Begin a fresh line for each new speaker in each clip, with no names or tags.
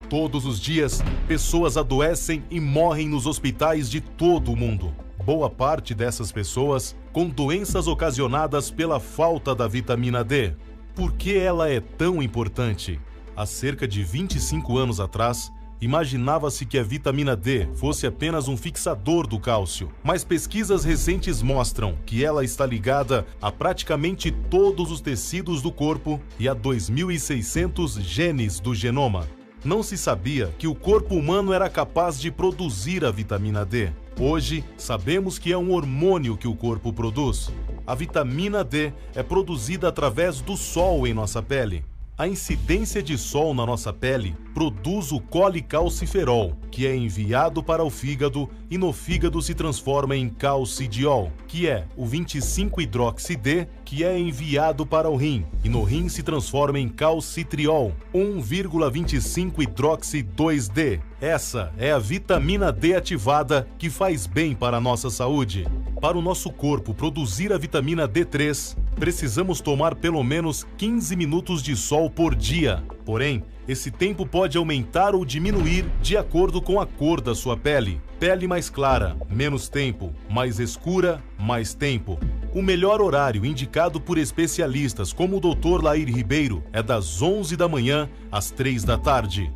Todos os dias, pessoas adoecem e morrem nos hospitais de todo o mundo. Boa parte dessas pessoas com doenças ocasionadas pela falta da vitamina D. Por que ela é tão importante? Há cerca de 25 anos atrás, imaginava-se que a vitamina D fosse apenas um fixador do cálcio, mas pesquisas recentes mostram que ela está ligada a praticamente todos os tecidos do corpo e a 2.600 genes do genoma. Não se sabia que o corpo humano era capaz de produzir a vitamina D. Hoje, sabemos que é um hormônio que o corpo produz. A vitamina D é produzida através do sol em nossa pele. A incidência de sol na nossa pele produz o colecalciferol, que é enviado para o fígado e no fígado se transforma em calcidiol, que é o 25-hidroxi-D, que é enviado para o rim, e no rim se transforma em calcitriol, 1,25-hidroxi-2-D. Essa é a vitamina D ativada que faz bem para a nossa saúde. Para o nosso corpo produzir a vitamina D3, precisamos tomar pelo menos 15 minutos de sol por dia. Porém, esse tempo pode aumentar ou diminuir de acordo com a cor da sua pele. Pele mais clara, menos tempo. Mais escura, mais tempo. O melhor horário indicado por especialistas como o Dr. Lair Ribeiro é das 11 da manhã às 3 da tarde.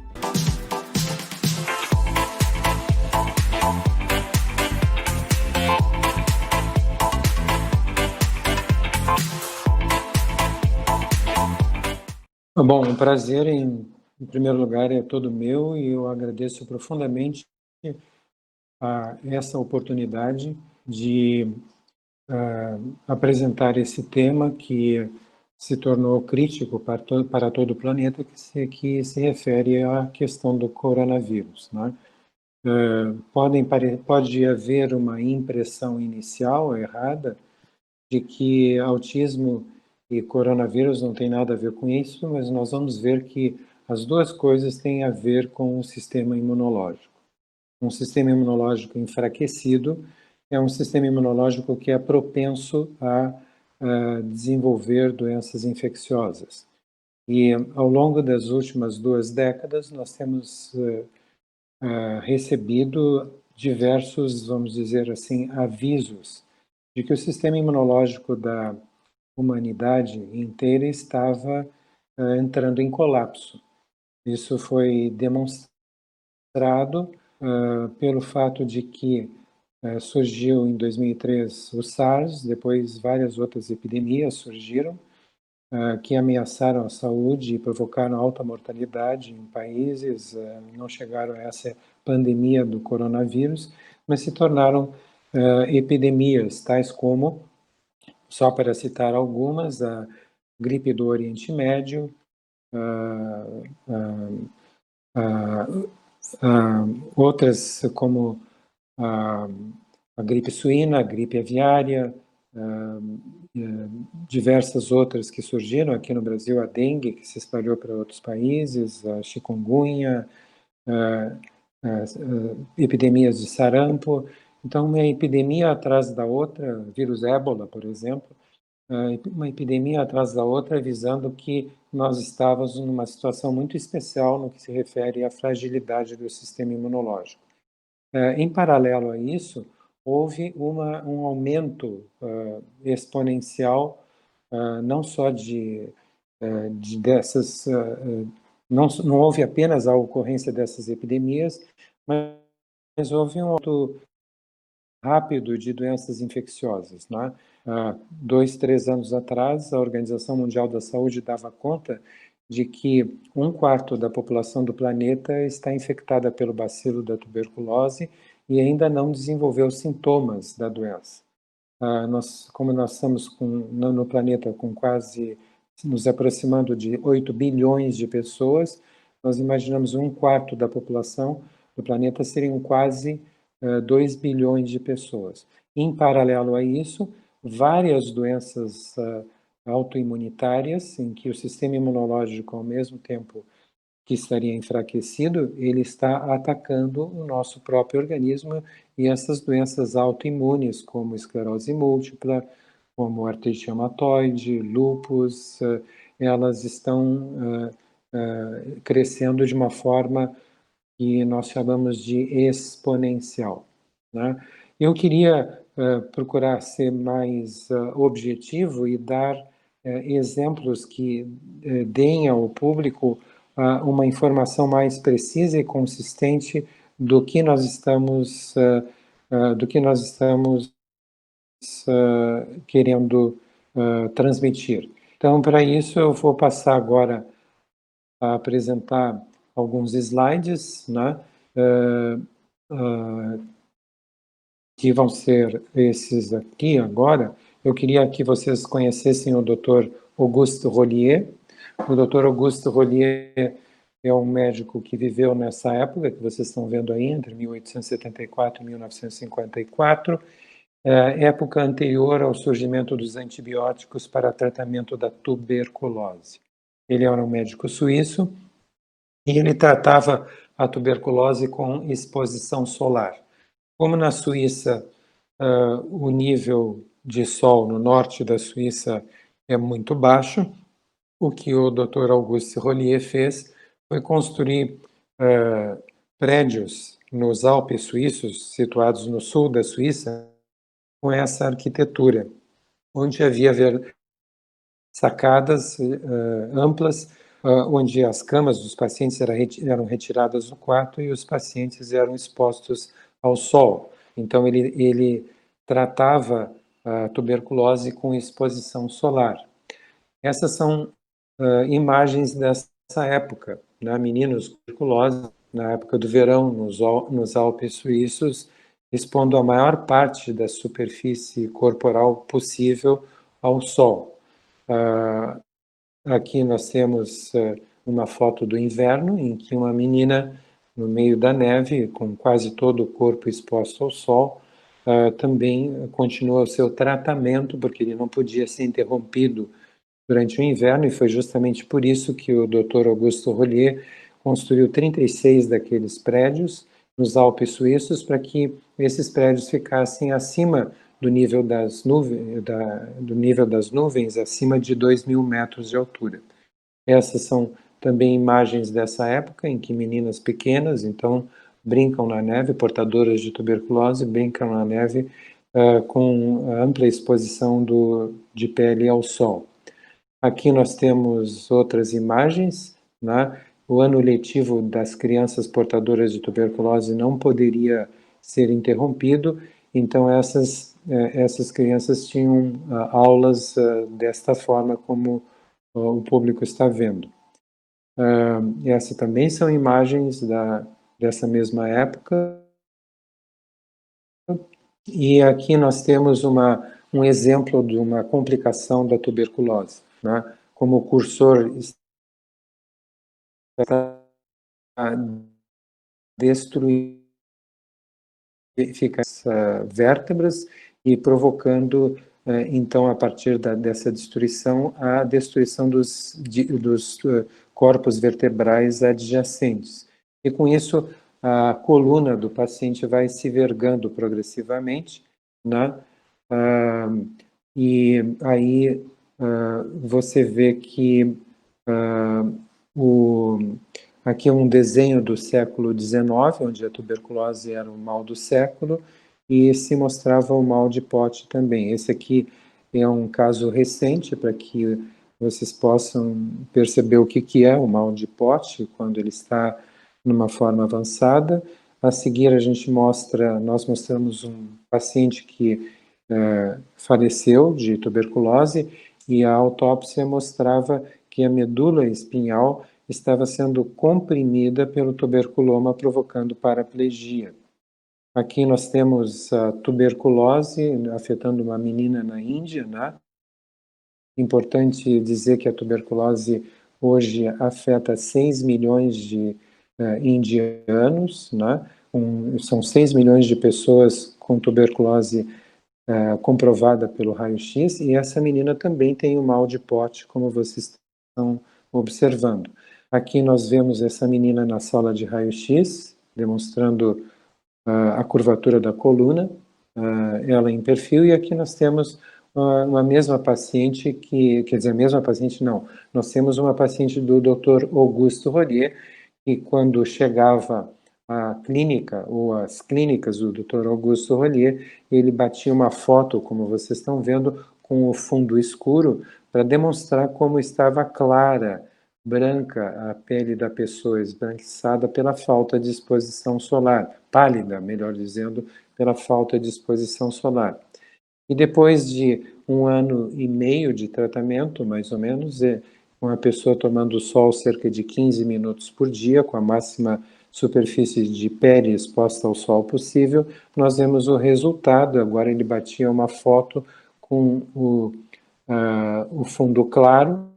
Bom, um prazer em primeiro lugar é todo meu e eu agradeço profundamente essa oportunidade de apresentar esse tema que se tornou crítico para todo o planeta, que se refere à questão do coronavírus, né? Pode haver uma impressão inicial errada de que autismo e coronavírus não tem nada a ver com isso, mas nós vamos ver que as duas coisas têm a ver com o sistema imunológico. Um sistema imunológico enfraquecido é um sistema imunológico que é propenso a desenvolver doenças infecciosas. E ao longo das últimas 2 décadas, nós temos recebido diversos, vamos dizer assim, avisos de que o sistema imunológico da humanidade inteira estava entrando em colapso. Isso foi demonstrado pelo fato de que surgiu em 2003 o SARS, depois várias outras epidemias surgiram que ameaçaram a saúde e provocaram alta mortalidade em países, não chegaram a essa pandemia do coronavírus, mas se tornaram epidemias, tais como, só para citar algumas, a gripe do Oriente Médio, outras como a gripe suína, a gripe aviária, diversas outras que surgiram aqui no Brasil, a dengue, que se espalhou para outros países, a chikungunya, epidemias de sarampo. Então, uma epidemia atrás da outra, vírus ébola, por exemplo, uma epidemia atrás da outra, avisando que nós estávamos numa situação muito especial no que se refere à fragilidade do sistema imunológico. Em paralelo a isso, houve um aumento exponencial, não só dessas, não houve apenas a ocorrência dessas epidemias, mas houve um aumento rápido de doenças infecciosas, né? 2, 3 anos atrás, a Organização Mundial da Saúde dava conta de que 1/4 da população do planeta está infectada pelo bacilo da tuberculose e ainda não desenvolveu sintomas da doença. Como nós estamos no planeta com quase nos aproximando de 8 bilhões de pessoas, nós imaginamos 1/4 da população do planeta seriam quase 2 bilhões de pessoas. Em paralelo a isso, várias doenças autoimunitárias, em que o sistema imunológico, ao mesmo tempo que estaria enfraquecido, ele está atacando o nosso próprio organismo, e essas doenças autoimunes, como esclerose múltipla, como artrite reumatoide, lúpus, elas estão crescendo de uma forma que nós chamamos de exponencial, né? Eu queria procurar ser mais objetivo e dar exemplos que deem ao público uma informação mais precisa e consistente do que nós estamos querendo transmitir. Então, para isso, eu vou passar agora a apresentar alguns slides, né, que vão ser esses aqui agora. Eu queria que vocês conhecessem o Dr. Auguste Rollier. O Dr. Auguste Rollier é um médico que viveu nessa época que vocês estão vendo aí, entre 1874 e 1954, época anterior ao surgimento dos antibióticos para tratamento da tuberculose. Ele era um médico suíço e ele tratava a tuberculose com exposição solar. Como na Suíça o nível de sol no norte da Suíça é muito baixo, o que o Dr. Auguste Rollier fez foi construir prédios nos Alpes suíços, situados no sul da Suíça, com essa arquitetura, onde havia sacadas amplas, onde as camas dos pacientes eram retiradas do quarto e os pacientes eram expostos ao sol. Então, ele tratava a tuberculose com exposição solar. Essas são imagens dessa época, né? Meninos com tuberculose, na época do verão, nos Alpes suíços, expondo a maior parte da superfície corporal possível ao sol. Aqui nós temos uma foto do inverno, em que uma menina, no meio da neve, com quase todo o corpo exposto ao sol, também continua o seu tratamento, porque ele não podia ser interrompido durante o inverno, e foi justamente por isso que o Dr. Auguste Rollier construiu 36 daqueles prédios nos Alpes suíços, para que esses prédios ficassem acima do nível das nuvens, acima de 2.000 metros de altura. Essas são também imagens dessa época, em que meninas pequenas, então, brincam na neve, portadoras de tuberculose, brincam na neve com ampla exposição de pele ao sol. Aqui nós temos outras imagens, né? O ano letivo das crianças portadoras de tuberculose não poderia ser interrompido, então essas crianças tinham aulas desta forma como o público está vendo. Essas também são imagens dessa mesma época. E aqui nós temos um exemplo de uma complicação da tuberculose, né? Como o cursor está destruindo as vértebras e provocando, então, a partir dessa destruição, a destruição dos corpos vertebrais adjacentes. E com isso, a coluna do paciente vai se vergando progressivamente, né? E aí você vê que aqui é um desenho do século XIX, onde a tuberculose era o mal do século, e se mostrava o mal de Pote também. Esse aqui é um caso recente, para que vocês possam perceber o que é o mal de Pote, quando ele está numa forma avançada. A seguir, nós mostramos um paciente que faleceu de tuberculose, e a autópsia mostrava que a medula espinhal estava sendo comprimida pelo tuberculoma, provocando paraplegia. Aqui nós temos a tuberculose afetando uma menina na Índia, né? Importante dizer que a tuberculose hoje afeta 6 milhões de indianos, né? São 6 milhões de pessoas com tuberculose comprovada pelo raio-x, e essa menina também tem o mal de Pote, como vocês estão observando. Aqui nós vemos essa menina na sala de raio-x, demonstrando a curvatura da coluna, ela em perfil, e aqui nós temos uma mesma paciente quer dizer, a mesma paciente não, nós temos uma paciente do Dr. Augusto Rollier, que quando chegava à clínica, ou às clínicas do Dr. Augusto Rollier, ele batia uma foto, como vocês estão vendo, com o fundo escuro, para demonstrar como estava clara, branca a pele da pessoa, esbranquiçada pela falta de exposição solar, pálida, melhor dizendo, pela falta de exposição solar. E depois de 1 ano e meio de tratamento, mais ou menos, com a pessoa tomando sol cerca de 15 minutos por dia, com a máxima superfície de pele exposta ao sol possível, nós vemos o resultado. Agora ele batia uma foto com o fundo claro,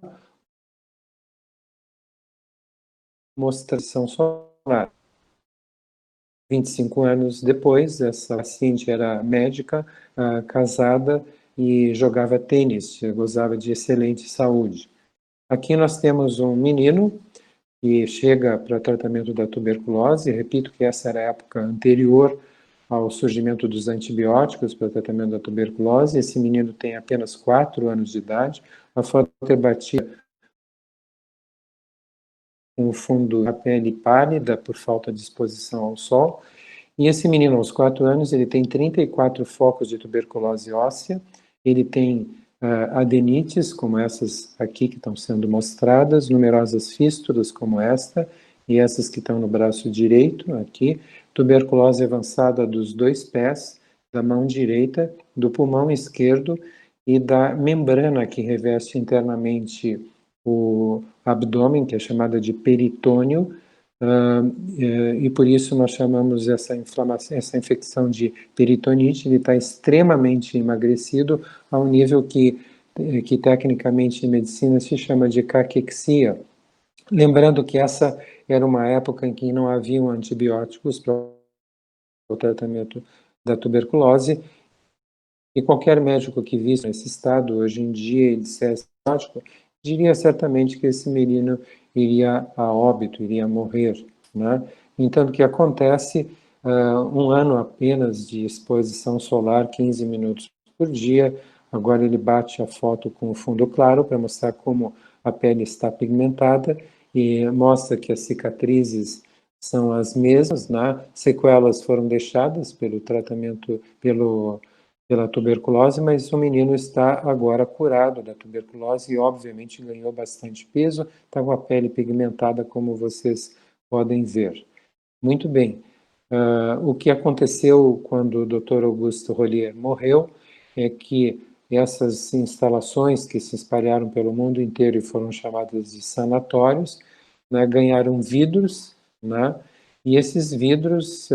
mostração solar. 25 anos depois, essa paciente era médica, casada e jogava tênis, gozava de excelente saúde. Aqui nós temos um menino que chega para tratamento da tuberculose. Repito que essa era a época anterior ao surgimento dos antibióticos para o tratamento da tuberculose. Esse menino tem apenas 4 anos de idade, a foto é batida com o fundo da pele pálida por falta de exposição ao sol. E esse menino, aos 4 anos, ele tem 34 focos de tuberculose óssea, ele tem adenites, como essas aqui que estão sendo mostradas, numerosas fístulas, como esta, e essas que estão no braço direito, aqui, tuberculose avançada dos 2 pés, da mão direita, do pulmão esquerdo e da membrana que reveste internamente o abdômen, que é chamada de peritônio, e por isso nós chamamos essa inflamação, essa infecção de peritonite. Ele está extremamente emagrecido ao nível que tecnicamente em medicina se chama de caquexia. Lembrando que essa era uma época em que não haviam antibióticos para o tratamento da tuberculose, e qualquer médico que visse nesse estado hoje em dia e dissesse antibiótico, diria certamente que esse menino iria a óbito, iria morrer, né? Então, o que acontece, 1 ano apenas de exposição solar, 15 minutos por dia, agora ele bate a foto com o fundo claro para mostrar como a pele está pigmentada e mostra que as cicatrizes são as mesmas, né? Sequelas foram deixadas pelo tratamento, pela tuberculose, mas o menino está agora curado da tuberculose e, obviamente, ganhou bastante peso, está com a pele pigmentada, como vocês podem ver. Muito bem. O que aconteceu quando o Dr. Augusto Rollier morreu é que essas instalações que se espalharam pelo mundo inteiro e foram chamadas de sanatórios, né, ganharam vidros, né, e esses vidros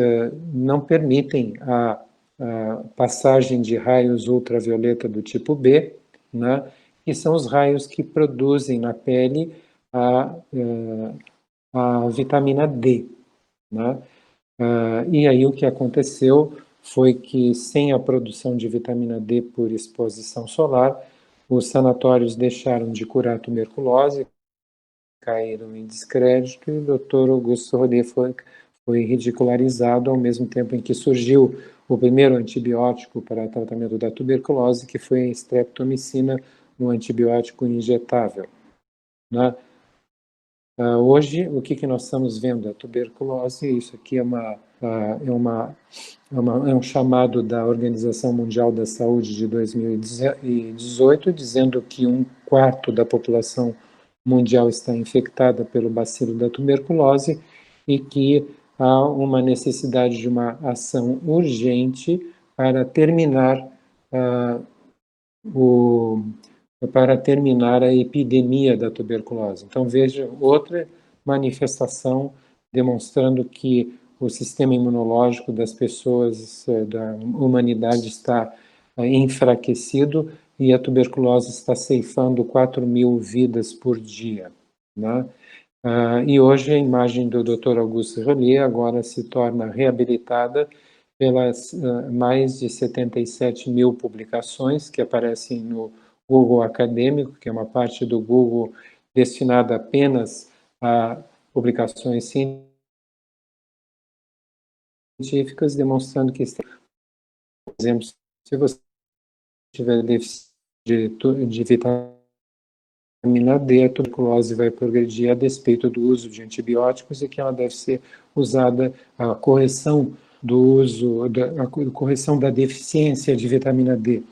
não permitem a passagem de raios ultravioleta do tipo B, né, que são os raios que produzem na pele a vitamina D, né? E aí o que aconteceu foi que, sem a produção de vitamina D por exposição solar, os sanatórios deixaram de curar a tuberculose, caíram em descrédito, e o Dr. Augusto Rollier foi ridicularizado ao mesmo tempo em que surgiu o primeiro antibiótico para tratamento da tuberculose, que foi a streptomicina, um antibiótico injetável, né? Hoje, o que nós estamos vendo? A tuberculose, isso aqui é um chamado da Organização Mundial da Saúde de 2018, dizendo que 1/4 da população mundial está infectada pelo bacilo da tuberculose e que há uma necessidade de uma ação urgente para terminar a epidemia da tuberculose. Então, veja outra manifestação demonstrando que o sistema imunológico das pessoas, da humanidade, está enfraquecido e a tuberculose está ceifando 4.000 vidas por dia, né? E hoje a imagem do Dr. Augusto Rollier agora se torna reabilitada pelas mais de 77.000 publicações que aparecem no Google Acadêmico, que é uma parte do Google destinada apenas a publicações científicas, demonstrando que, por exemplo, se você tiver deficiência de vitamina D, a tuberculose vai progredir a despeito do uso de antibióticos e que ela deve ser usada, a correção do uso, a correção da deficiência de vitamina D,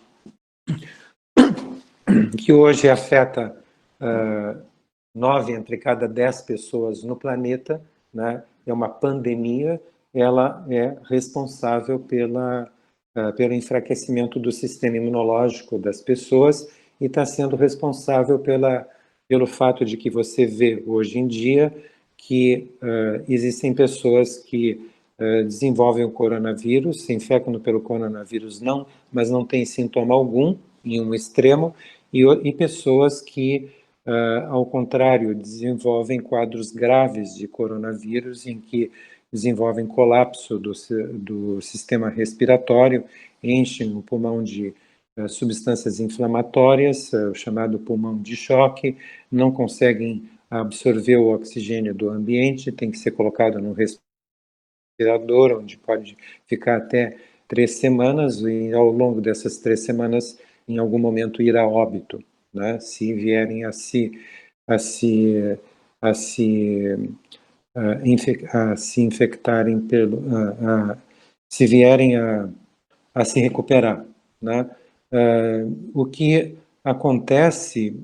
que hoje afeta 9 entre cada 10 pessoas no planeta, né? É uma pandemia, ela é responsável pelo enfraquecimento do sistema imunológico das pessoas e está sendo responsável pelo fato de que você vê hoje em dia que existem pessoas que desenvolvem o coronavírus, se infectam pelo coronavírus não, mas não têm sintoma algum, em um extremo, e pessoas que, ao contrário, desenvolvem quadros graves de coronavírus, em que desenvolvem colapso do sistema respiratório, enchem o pulmão de substâncias inflamatórias, o chamado pulmão de choque, não conseguem absorver o oxigênio do ambiente, tem que ser colocado no respirador, onde pode ficar até 3 semanas, e ao longo dessas 3 semanas, em algum momento, ir a óbito, né? Se vierem a se infectarem se vierem a se recuperar, né? O que acontece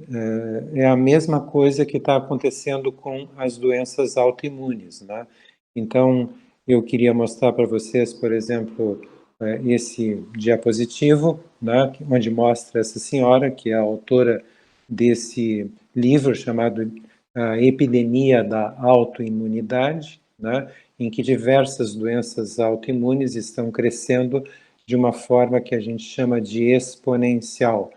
é a mesma coisa que está acontecendo com as doenças autoimunes, né? Então, eu queria mostrar para vocês, por exemplo, esse diapositivo, né, onde mostra essa senhora, que é a autora desse livro chamado A Epidemia da Autoimunidade, né, em que diversas doenças autoimunes estão crescendo de uma forma que a gente chama de exponencial.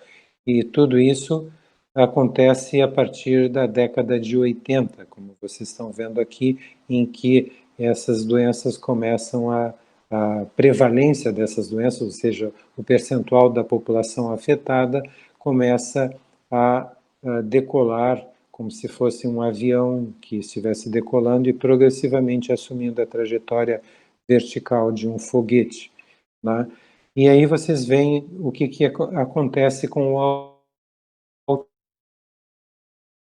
E tudo isso acontece a partir da década de 80, como vocês estão vendo aqui, em que essas doenças começam a prevalência dessas doenças, ou seja, o percentual da população afetada, começa a decolar como se fosse um avião que estivesse decolando e progressivamente assumindo a trajetória vertical de um foguete, né? E aí vocês veem o que acontece com o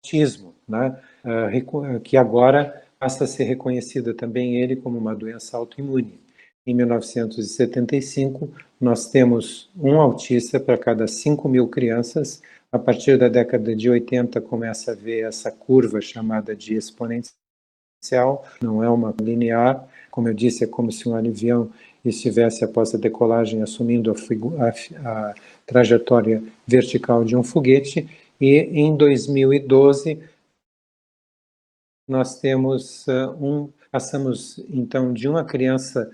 autismo, né? Que agora passa a ser reconhecida também ele como uma doença autoimune. Em 1975, nós temos um autista para cada 5.000 crianças. A partir da década de 80, começa a ver essa curva chamada de exponencial, não é uma linear. Como eu disse, é como se um avião estivesse, após a decolagem, assumindo a trajetória vertical de um foguete. E em 2012, nós temos passamos então de uma criança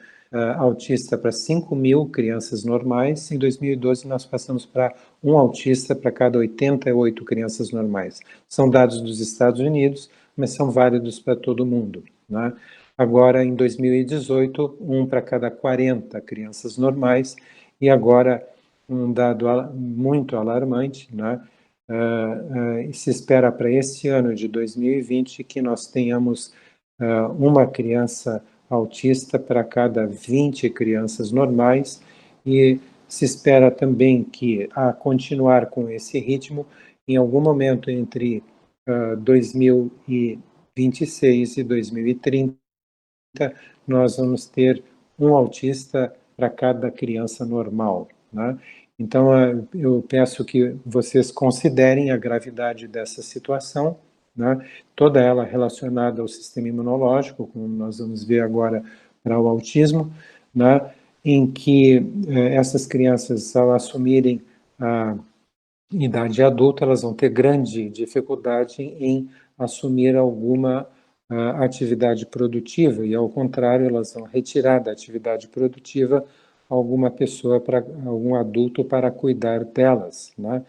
autista para 5.000 crianças normais. Em 2012, nós passamos para um autista para cada 88 crianças normais. São dados dos Estados Unidos, mas são válidos para todo mundo, né? Agora, em 2018, um para cada 40 crianças normais, e agora um dado muito alarmante, né? Se espera para esse ano de 2020 que nós tenhamos uma criança autista para cada 20 crianças normais, e se espera também que, a continuar com esse ritmo, em algum momento entre 2026 e 2030, nós vamos ter um autista para cada criança normal, né? Então, eu peço que vocês considerem a gravidade dessa situação, né? Toda ela relacionada ao sistema imunológico, como nós vamos ver agora para o autismo, né? Em que essas crianças, ao assumirem a idade adulta, elas vão ter grande dificuldade em assumir alguma atividade produtiva, e ao contrário, elas vão retirar da atividade produtiva alguma pessoa, algum adulto para cuidar delas, né?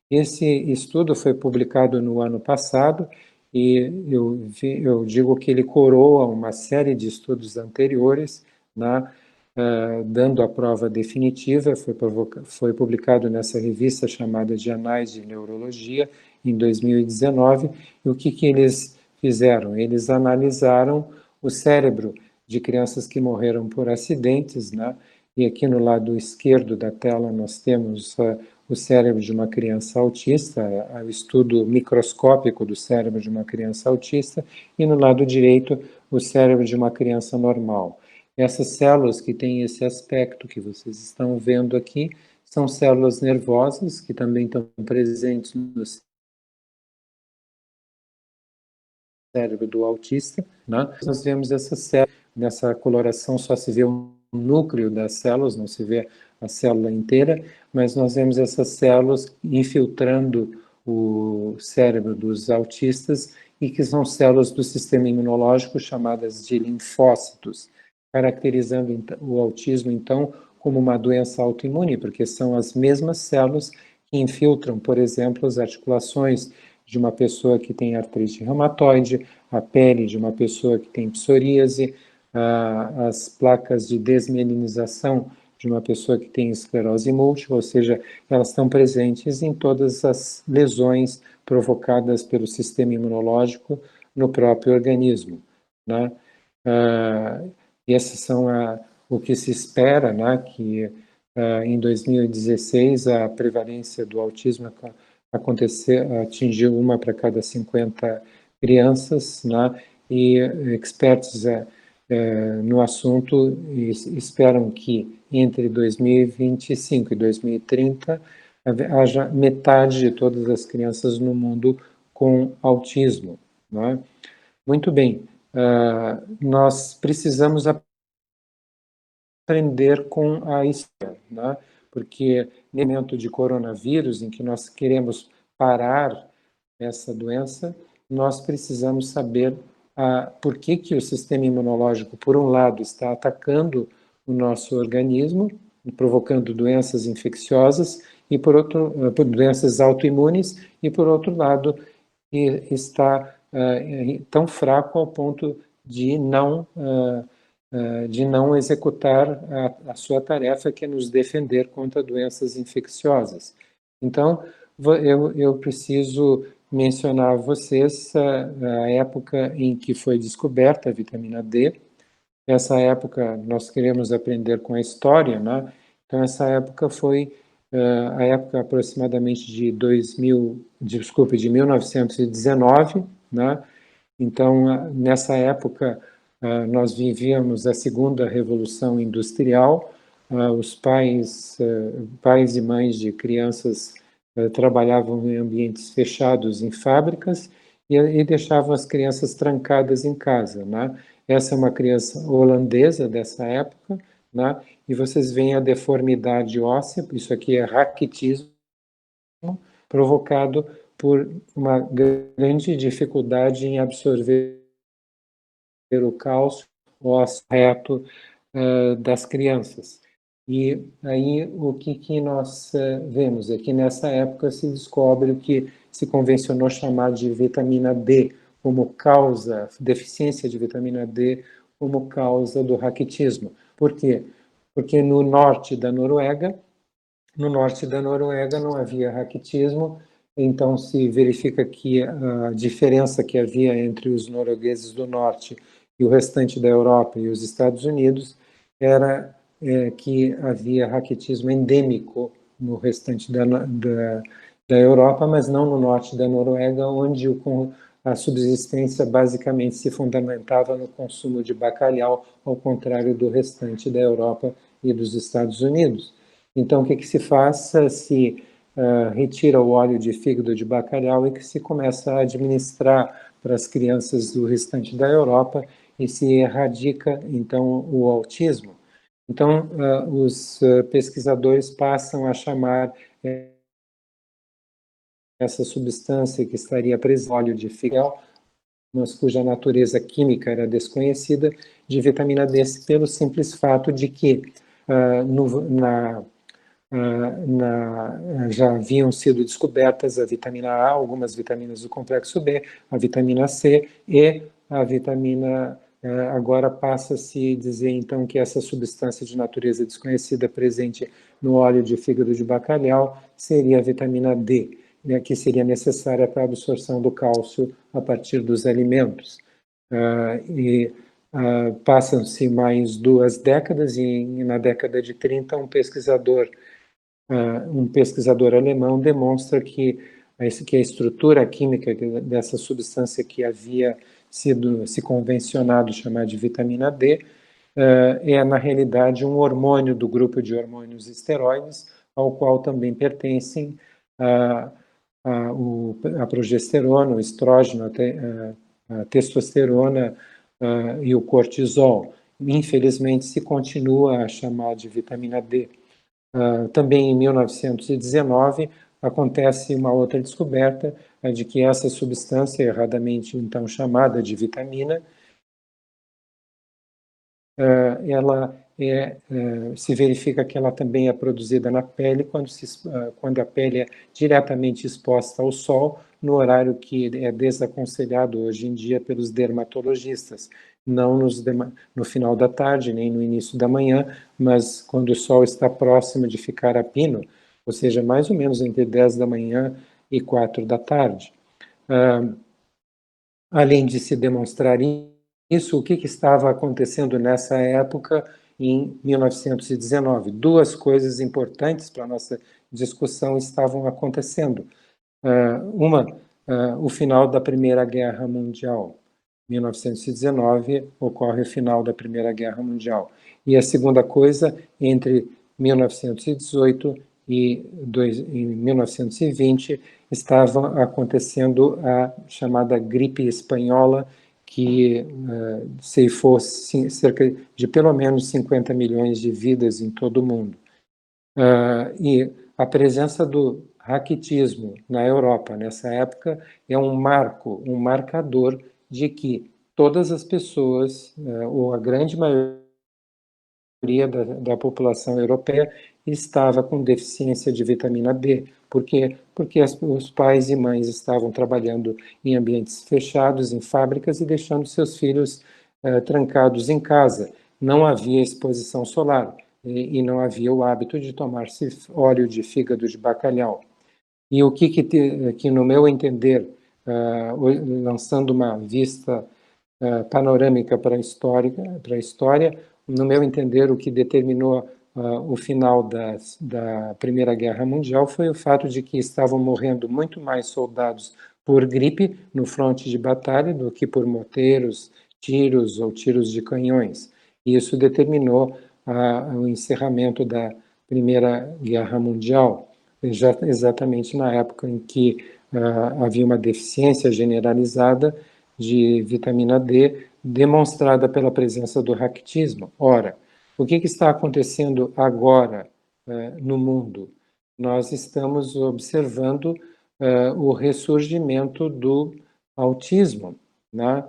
Esse estudo foi publicado no ano passado, e eu digo que ele coroa uma série de estudos anteriores, né? Dando a prova definitiva. Foi publicado nessa revista chamada de Anais de Neurologia, em 2019, e o que eles fizeram? Eles analisaram o cérebro de crianças que morreram por acidentes, né? E aqui no lado esquerdo da tela nós temos o cérebro de uma criança autista, o estudo microscópico do cérebro de uma criança autista, e no lado direito o cérebro de uma criança normal. Essas células que têm esse aspecto que vocês estão vendo aqui são células nervosas que também estão presentes no cérebro do autista, né? Nós vemos essa célula, nessa coloração só se vê o núcleo das células, não se vê a célula inteira, mas nós vemos essas células infiltrando o cérebro dos autistas e que são células do sistema imunológico chamadas de linfócitos, caracterizando o autismo, então, como uma doença autoimune, porque são as mesmas células que infiltram, por exemplo, as articulações de uma pessoa que tem artrite reumatoide, a pele de uma pessoa que tem psoríase, as placas de desmielinização de uma pessoa que tem esclerose múltipla, ou seja, elas estão presentes em todas as lesões provocadas pelo sistema imunológico no próprio organismo, né? E esses são o que se espera, né, que em 2016 a prevalência do autismo atingiu 1 para cada 50 crianças, né, e expertos no assunto esperam que entre 2025 e 2030 haja metade de todas as crianças no mundo com autismo, né? Muito bem, nós precisamos aprender com a história, né? Porque no momento de coronavírus, em que nós queremos parar essa doença, nós precisamos saber por que o sistema imunológico, por um lado, está atacando o nosso organismo, provocando doenças infecciosas, e por doenças autoimunes, e por outro lado, está tão fraco ao ponto de não executar a sua tarefa, que é nos defender contra doenças infecciosas. Então, eu preciso mencionar a vocês a época em que foi descoberta a vitamina D. Essa época nós queremos aprender com a história, né? Então, essa época foi a época aproximadamente de 1919, né? Então, nessa época, nós vivíamos a segunda revolução industrial. Os pais e mães de crianças trabalhavam em ambientes fechados em fábricas e deixavam as crianças trancadas em casa, né? Essa é uma criança holandesa dessa época, né? E vocês veem a deformidade óssea, isso aqui é raquitismo, provocado por uma grande dificuldade em absorver o cálcio ósseo reto das crianças. E aí o que nós vemos é que nessa época se descobre o que se convencionou chamar de vitamina D como causa, deficiência de vitamina D como causa do raquitismo. Por quê? Porque no norte da Noruega não havia raquitismo, então se verifica que a diferença que havia entre os noruegueses do norte e o restante da Europa e os Estados Unidos era que havia raquitismo endêmico no restante da Europa, mas não no norte da Noruega, onde a subsistência basicamente se fundamentava no consumo de bacalhau, ao contrário do restante da Europa e dos Estados Unidos. Então, o que se faz? Se retira o óleo de fígado de bacalhau e que se começa a administrar para as crianças do restante da Europa e se erradica, então, o autismo. Então, os pesquisadores passam a chamar essa substância que estaria presente no óleo de fígado, mas cuja natureza química era desconhecida, de vitamina D, pelo simples fato de que já haviam sido descobertas a vitamina A, algumas vitaminas do complexo B, a vitamina C e a vitamina. Agora passa-se a dizer, então, que essa substância de natureza desconhecida presente no óleo de fígado de bacalhau seria a vitamina D, né, que seria necessária para a absorção do cálcio a partir dos alimentos. E Passam-se mais 2 décadas e na década de 30 um pesquisador alemão demonstra que a estrutura química dessa substância que havia se convencionado chamar de vitamina D é, na realidade, um hormônio do grupo de hormônios esteroides, ao qual também pertencem a progesterona, o estrógeno, a testosterona e o cortisol. Infelizmente, se continua a chamar de vitamina D. Também em 1919 acontece uma outra descoberta de que essa substância, erradamente então chamada de vitamina, se verifica que ela também é produzida na pele quando a pele é diretamente exposta ao sol, no horário que é desaconselhado hoje em dia pelos dermatologistas, não no final da tarde, nem no início da manhã, mas quando o sol está próximo de ficar a pino, ou seja, mais ou menos entre 10 da manhã e 4 da tarde. Além de se demonstrar isso, o que estava acontecendo nessa época, em 1919? 2 coisas importantes para a nossa discussão estavam acontecendo. O final da Primeira Guerra Mundial. 1919 ocorre o final da Primeira Guerra Mundial. E a segunda coisa, entre 1918 e 1920, estava acontecendo a chamada gripe espanhola, que ceifou cerca de pelo menos 50 milhões de vidas em todo o mundo. E a presença do raquitismo na Europa nessa época é um marcador de que todas as pessoas, ou a grande maioria da população europeia, estava com deficiência de vitamina D. Por quê? Porque os pais e mães estavam trabalhando em ambientes fechados, em fábricas, e deixando seus filhos trancados em casa. Não havia exposição solar e não havia o hábito de tomar-se óleo de fígado de bacalhau. E o que no meu entender, lançando uma vista panorâmica para a história, no meu entender, o que determinou o final da Primeira Guerra Mundial foi o fato de que estavam morrendo muito mais soldados por gripe no fronte de batalha do que por moteiros, tiros ou tiros de canhões. E isso determinou o encerramento da Primeira Guerra Mundial, exatamente na época em que havia uma deficiência generalizada de vitamina D, demonstrada pela presença do raquitismo. Ora, o que está acontecendo agora no mundo? Nós estamos observando o ressurgimento do autismo, né?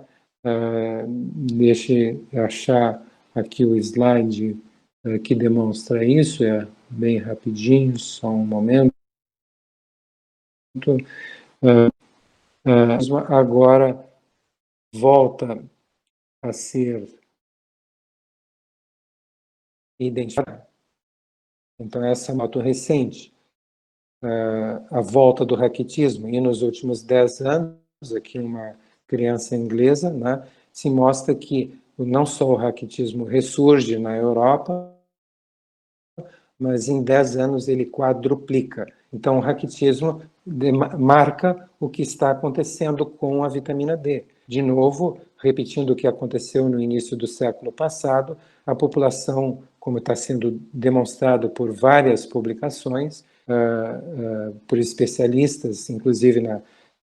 Deixe eu achar aqui o slide que demonstra isso, é bem rapidinho, só um momento. Agora volta a ser identificado. Então, essa é uma foto recente. A volta do raquitismo. E nos últimos 10 anos, aqui uma criança inglesa, né, se mostra que não só o raquitismo ressurge na Europa, mas em 10 anos ele quadruplica. Então, o raquitismo marca o que está acontecendo com a vitamina D. De novo, repetindo o que aconteceu no início do século passado, a população, como está sendo demonstrado por várias publicações, por especialistas, inclusive na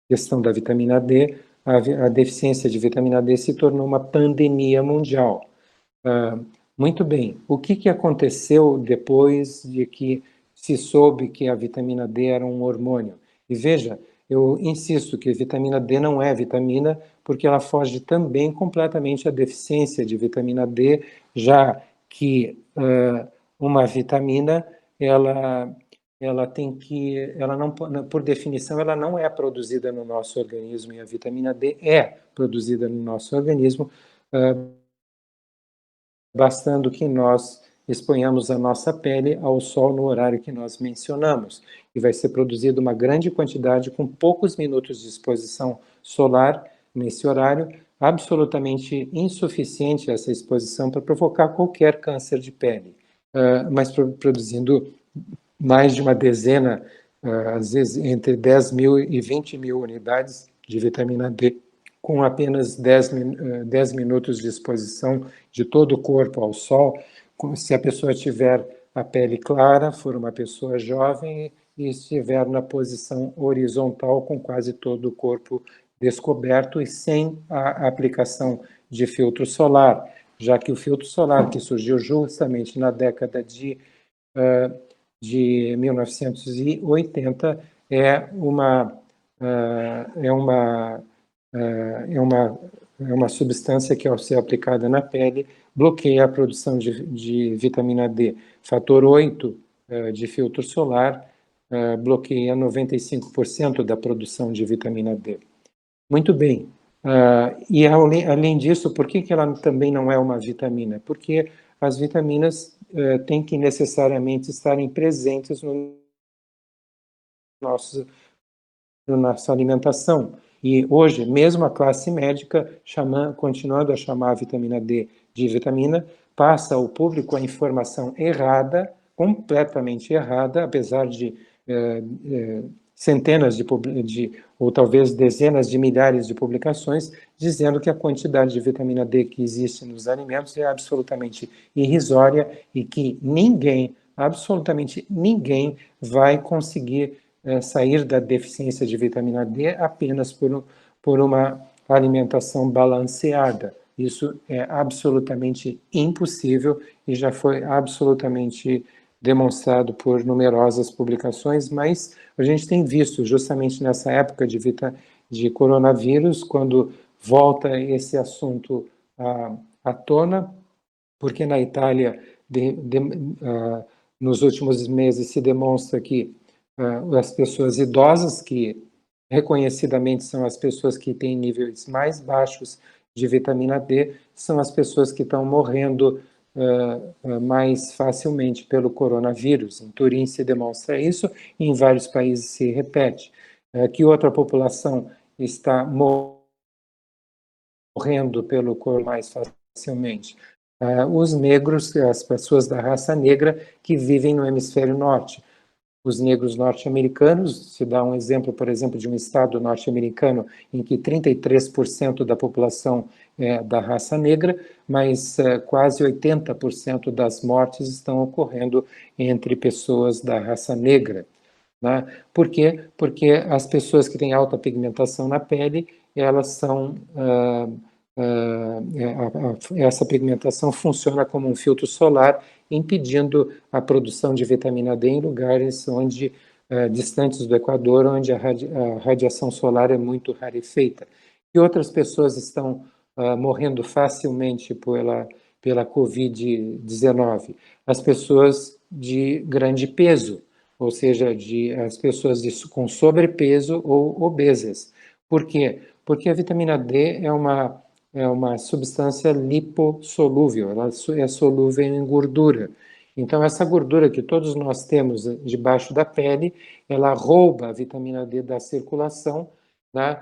questão da vitamina D, a deficiência de vitamina D se tornou uma pandemia mundial. Muito bem, o que aconteceu depois de que se soube que a vitamina D era um hormônio? E veja, eu insisto que a vitamina D não é vitamina, porque ela foge também completamente à deficiência de vitamina D, já que uma vitamina, ela tem que, ela não, por definição, ela não é produzida no nosso organismo, e a vitamina D é produzida no nosso organismo, bastando que nós exponhamos a nossa pele ao sol no horário que nós mencionamos. E vai ser produzida uma grande quantidade com poucos minutos de exposição solar nesse horário. absolutamente insuficiente essa exposição para provocar qualquer câncer de pele, mas produzindo mais de uma dezena, às vezes entre 10 mil e 20 mil unidades de vitamina D, com apenas 10 minutos de exposição de todo o corpo ao sol. Se a pessoa tiver a pele clara, for uma pessoa jovem e estiver na posição horizontal com quase todo o corpo descoberto e sem a aplicação de filtro solar, já que o filtro solar que surgiu justamente na década de 1980 é uma substância que, ao ser aplicada na pele, bloqueia a produção de vitamina D. Fator 8 de filtro solar bloqueia 95% da produção de vitamina D. Muito bem. E além disso, por que ela também não é uma vitamina? Porque as vitaminas têm que necessariamente estarem presentes na nossa alimentação. E hoje, mesmo a classe médica, continuando a chamar a vitamina D de vitamina, passa ao público a informação errada, completamente errada, apesar de centenas ou talvez dezenas de milhares de publicações, dizendo que a quantidade de vitamina D que existe nos alimentos é absolutamente irrisória e que absolutamente ninguém, vai conseguir sair da deficiência de vitamina D apenas por uma alimentação balanceada. Isso é absolutamente impossível e já foi absolutamente demonstrado por numerosas publicações, mas a gente tem visto justamente nessa época de coronavírus, quando volta esse assunto à tona, porque na Itália, nos últimos meses, se demonstra que as pessoas idosas, que reconhecidamente são as pessoas que têm níveis mais baixos de vitamina D, são as pessoas que estão morrendo mais facilmente pelo coronavírus. Em Turim se demonstra isso e em vários países se repete. Que outra população está morrendo pelo coronavírus mais facilmente? Os negros, as pessoas da raça negra que vivem no hemisfério norte. Os negros norte-americanos, se dá um exemplo, por exemplo, de um estado norte-americano em que 33% da população é da raça negra, mas quase 80% das mortes estão ocorrendo entre pessoas da raça negra. Né? Por quê? Porque as pessoas que têm alta pigmentação na pele, elas são... essa pigmentação funciona como um filtro solar, impedindo a produção de vitamina D em lugares distantes do Equador, onde a radiação solar é muito rarefeita. E outras pessoas estão morrendo facilmente pela Covid-19? As pessoas de grande peso, ou seja, as pessoas com sobrepeso ou obesas. Por quê? Porque a vitamina D é uma substância lipossolúvel, ela é solúvel em gordura. Então, essa gordura que todos nós temos debaixo da pele, ela rouba a vitamina D da circulação, né?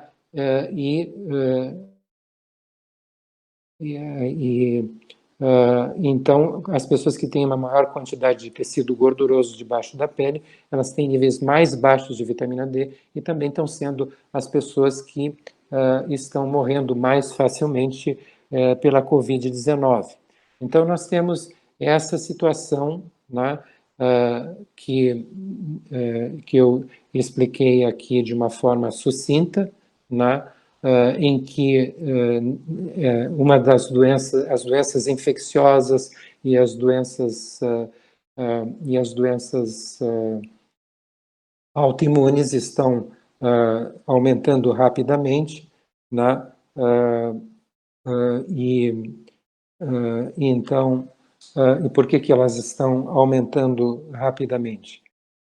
Então, as pessoas que têm uma maior quantidade de tecido gorduroso debaixo da pele, elas têm níveis mais baixos de vitamina D e também estão sendo as pessoas que estão morrendo mais facilmente pela Covid-19. Então, nós temos essa situação, né, que eu expliquei aqui de uma forma sucinta, né, em que uma das doenças, as doenças infecciosas e as doenças autoimunes estão aumentando rapidamente, né? Então, e por que elas estão aumentando rapidamente?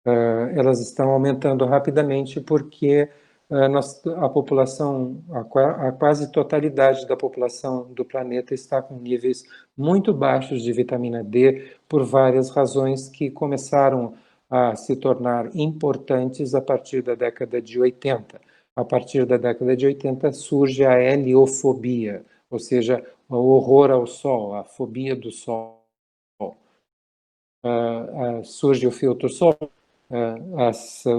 Elas estão aumentando rapidamente porque a população, a quase totalidade da população do planeta está com níveis muito baixos de vitamina D por várias razões que começaram a se tornar importantes a partir da década de 80. A partir da década de 80 surge a heliofobia. ou seja, o horror ao sol, a fobia do sol. Surge o filtro solar,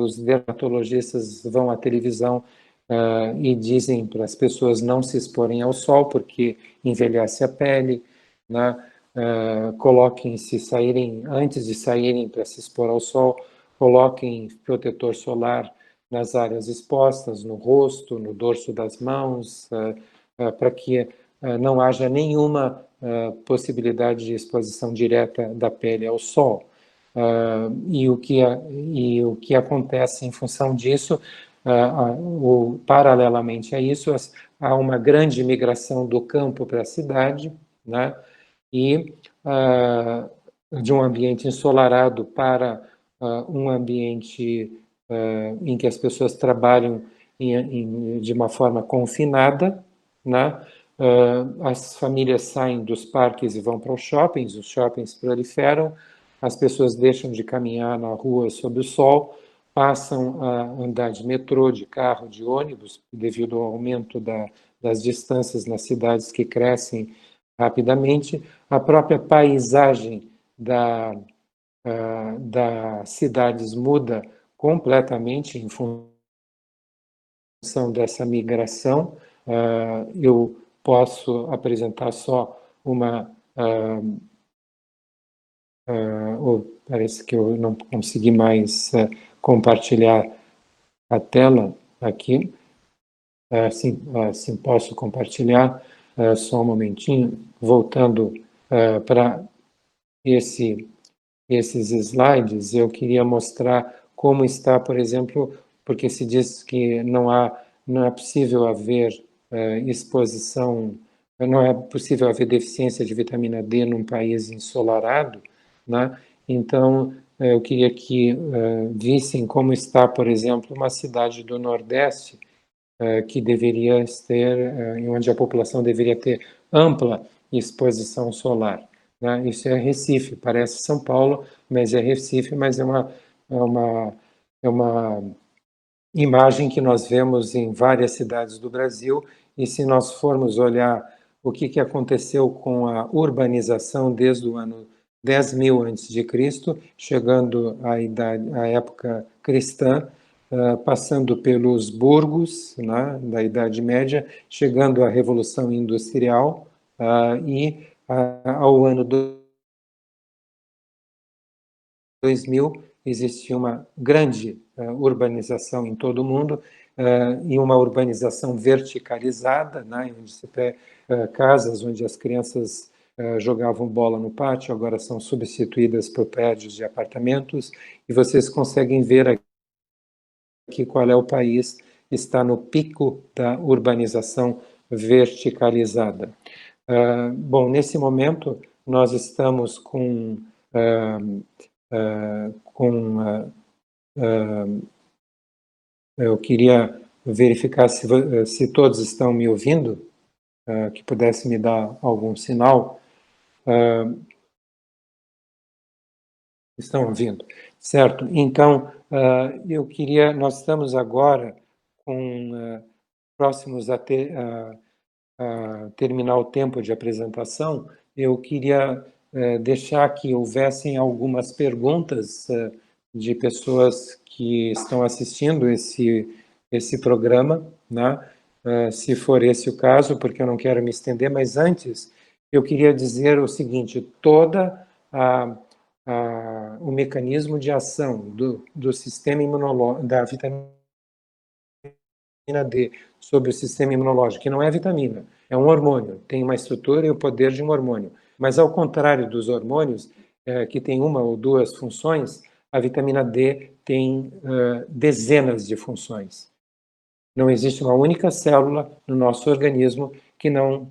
os dermatologistas vão à televisão e dizem para as pessoas não se exporem ao sol porque envelhece a pele, né? Coloquem-se, antes de saírem para se expor ao sol, coloquem protetor solar nas áreas expostas, no rosto, no dorso das mãos, para que não haja nenhuma possibilidade de exposição direta da pele ao sol. E o que acontece em função disso, paralelamente a isso, há uma grande migração do campo para a cidade, né? E de um ambiente ensolarado para um ambiente em que as pessoas trabalham de uma forma confinada, né? As famílias saem dos parques e vão para os shoppings proliferam, as pessoas deixam de caminhar na rua sob o sol, passam a andar de metrô, de carro, de ônibus, devido ao aumento das distâncias nas cidades que crescem rapidamente. A própria paisagem das cidades muda completamente em função dessa migração. Eu posso apresentar só parece que eu não consegui mais compartilhar a tela aqui. Sim, posso compartilhar. Só um momentinho. Voltando para esses slides, eu queria mostrar como está, por exemplo, porque se diz que não é possível haver exposição, não é possível haver deficiência de vitamina D num país ensolarado, né? Então, eu queria que vissem como está, por exemplo, uma cidade do Nordeste, que deveria ter, onde a população deveria ter ampla exposição solar, né? Isso é Recife, parece São Paulo, mas é Recife, mas é uma imagem que nós vemos em várias cidades do Brasil, e se nós formos olhar o que aconteceu com a urbanização desde o ano 10.000 a.C., chegando à época cristã, passando pelos burgos, né, da Idade Média, chegando à Revolução Industrial e ao ano 2000 existia uma grande urbanização em todo o mundo, e uma urbanização verticalizada, né, onde se tem casas onde as crianças jogavam bola no pátio, agora são substituídas por prédios de apartamentos, e vocês conseguem ver aqui qual é o país que está no pico da urbanização verticalizada. Bom, nesse momento, nós estamos eu queria verificar se todos estão me ouvindo, que pudesse me dar algum sinal. Estão ouvindo? Certo. Então, nós estamos agora próximos a terminar o tempo de apresentação. Eu queria deixar que houvessem algumas perguntas de pessoas que estão assistindo esse programa, né? Se for esse o caso, porque eu não quero me estender, mas antes eu queria dizer o seguinte: o mecanismo de ação do sistema imunológico, da vitamina D sobre o sistema imunológico, que não é vitamina, é um hormônio, tem uma estrutura e o poder de um hormônio. Mas, ao contrário dos hormônios, que tem uma ou duas funções, a vitamina D tem dezenas de funções. Não existe uma única célula no nosso organismo que não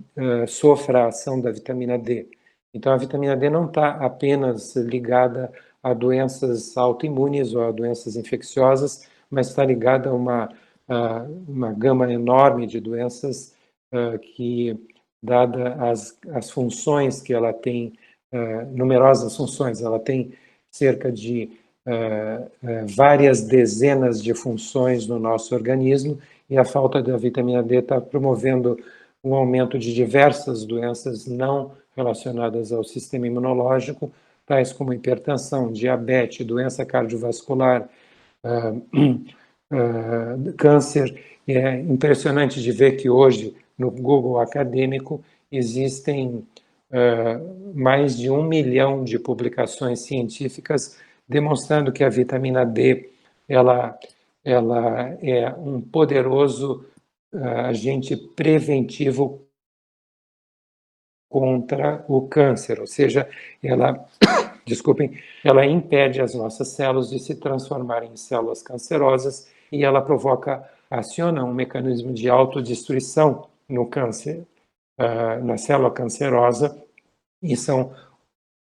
sofra a ação da vitamina D. Então, a vitamina D não está apenas ligada a doenças autoimunes ou a doenças infecciosas, mas está ligada a uma gama enorme de doenças que, dada as funções que ela tem, numerosas funções, ela tem cerca de várias dezenas de funções no nosso organismo, e a falta da vitamina D está promovendo um aumento de diversas doenças não relacionadas ao sistema imunológico, tais como hipertensão, diabetes, doença cardiovascular, câncer. É impressionante de ver que hoje, no Google acadêmico, existem mais de 1 milhão de publicações científicas demonstrando que a vitamina D ela é um poderoso agente preventivo contra o câncer, ou seja, ela, desculpem, ela impede as nossas células de se transformarem em células cancerosas e ela aciona um mecanismo de autodestruição no câncer, na célula cancerosa, e são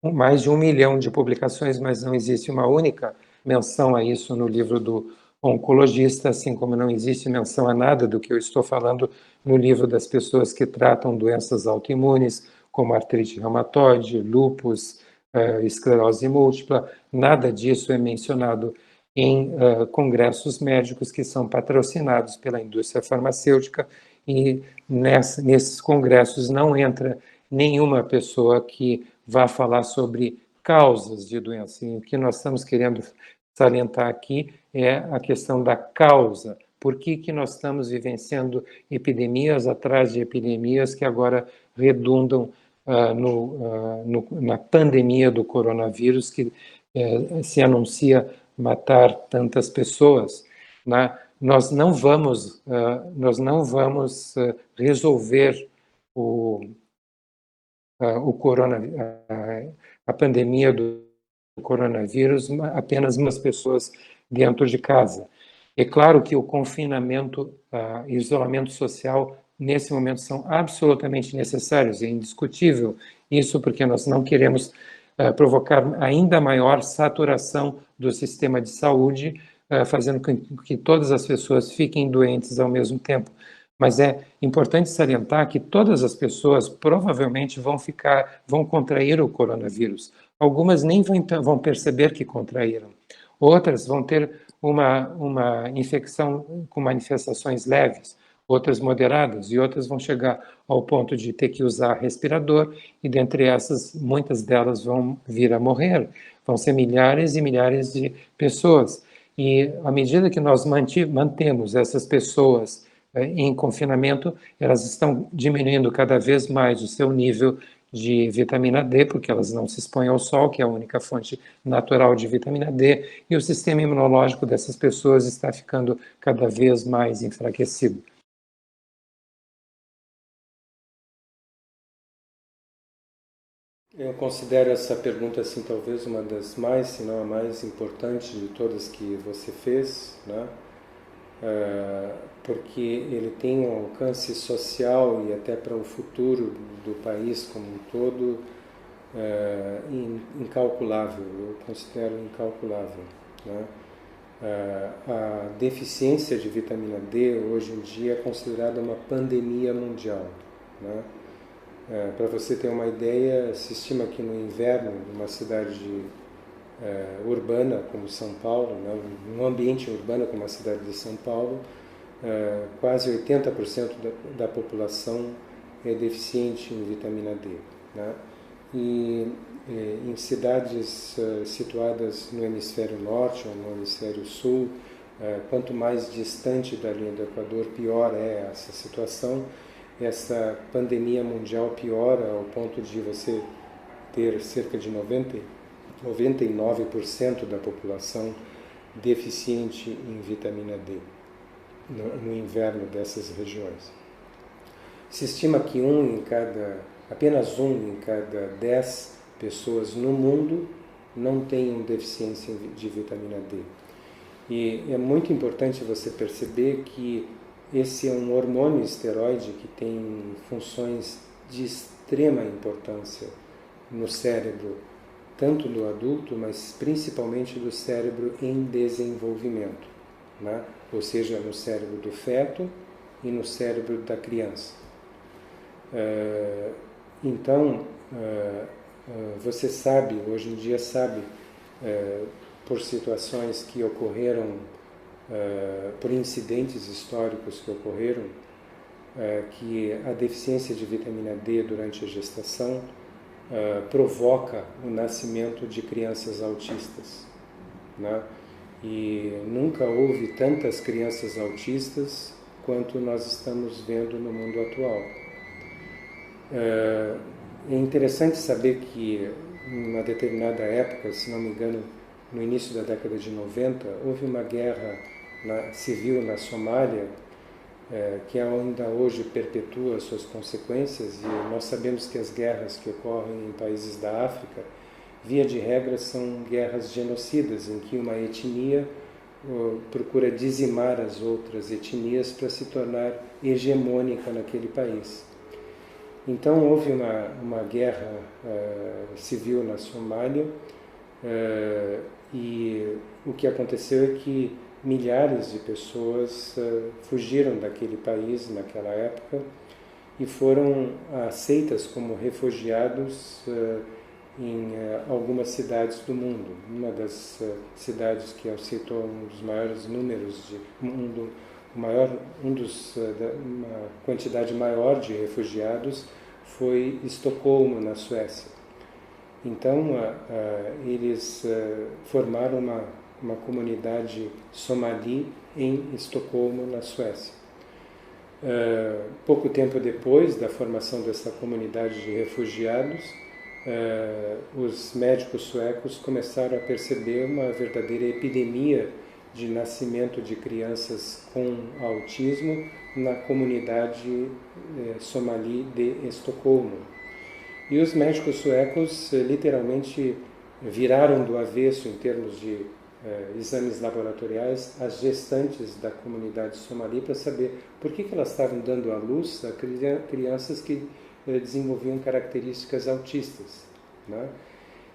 mais de 1 milhão de publicações, mas não existe uma única menção a isso no livro do oncologista, assim como não existe menção a nada do que eu estou falando no livro das pessoas que tratam doenças autoimunes, como artrite reumatoide, lúpus, esclerose múltipla. Nada disso é mencionado em congressos médicos que são patrocinados pela indústria farmacêutica, e nesses congressos não entra nenhuma pessoa que vá falar sobre causas de doença. E o que nós estamos querendo salientar aqui é a questão da causa. Por que nós estamos vivenciando epidemias atrás de epidemias que agora redundam na pandemia do coronavírus, que se anuncia matar tantas pessoas, né? Nós não vamos resolver a pandemia do coronavírus apenas umas pessoas dentro de casa. É claro que o confinamento e isolamento social, nesse momento, são absolutamente necessários, é indiscutível isso, porque nós não queremos provocar ainda maior saturação do sistema de saúde, fazendo com que todas as pessoas fiquem doentes ao mesmo tempo. Mas é importante salientar que todas as pessoas provavelmente vão contrair o coronavírus. Algumas nem vão perceber que contraíram. Outras vão ter uma infecção com manifestações leves, outras moderadas, e outras vão chegar ao ponto de ter que usar respirador, e dentre essas, muitas delas vão vir a morrer. Vão ser milhares e milhares de pessoas. E à medida que nós mantemos essas pessoas em confinamento, elas estão diminuindo cada vez mais o seu nível de vitamina D, porque elas não se expõem ao sol, que é a única fonte natural de vitamina D, e o sistema imunológico dessas pessoas está ficando cada vez mais enfraquecido.
Eu considero essa pergunta, assim, talvez uma das mais, se não a mais importante de todas que você fez, né? Porque ele tem um alcance social e até para o futuro do país como um todo incalculável, eu considero incalculável, né? A deficiência de vitamina D hoje em dia é considerada uma pandemia mundial, né? Para você ter uma ideia, se estima que no inverno, numa cidade urbana como São Paulo, né, num ambiente urbano como a cidade de São Paulo, quase 80% da população é deficiente em vitamina D, né? E em cidades situadas no hemisfério norte ou no hemisfério sul, quanto mais distante da linha do Equador, pior é essa situação. Essa pandemia mundial piora ao ponto de você ter cerca de 99% da população deficiente em vitamina D no inverno dessas regiões. Se estima que apenas um em cada 10 pessoas no mundo não tenham deficiência de vitamina D. E é muito importante você perceber que esse é um hormônio esteroide que tem funções de extrema importância no cérebro, tanto do adulto, mas principalmente do cérebro em desenvolvimento, né? Ou seja, no cérebro do feto e no cérebro da criança. Então, você sabe, hoje em dia sabe, por situações que ocorreram, por incidentes históricos que ocorreram, que a deficiência de vitamina D durante a gestação provoca o nascimento de crianças autistas, né? E nunca houve tantas crianças autistas quanto nós estamos vendo no mundo atual. É interessante saber que, em uma determinada época, se não me engano, no início da década de 90, houve uma guerra civil na Somália, que ainda hoje perpetua suas consequências, e nós sabemos que as guerras que ocorrem em países da África, via de regra, são guerras genocidas, em que uma etnia procura dizimar as outras etnias para se tornar hegemônica naquele país. Então houve uma guerra civil na Somália, e o que aconteceu é que milhares de pessoas fugiram daquele país naquela época e foram aceitas como refugiados em algumas cidades do mundo. Uma das cidades que aceitou um dos maiores números uma quantidade maior de refugiados foi Estocolmo, na Suécia. Então eles formaram uma comunidade somali em Estocolmo, na Suécia. Pouco tempo depois da formação dessa comunidade de refugiados, os médicos suecos começaram a perceber uma verdadeira epidemia de nascimento de crianças com autismo na comunidade somali de Estocolmo. E os médicos suecos literalmente viraram do avesso, em termos de exames laboratoriais, as gestantes da comunidade somali para saber por que elas estavam dando à luz a crianças que desenvolviam características autistas, né?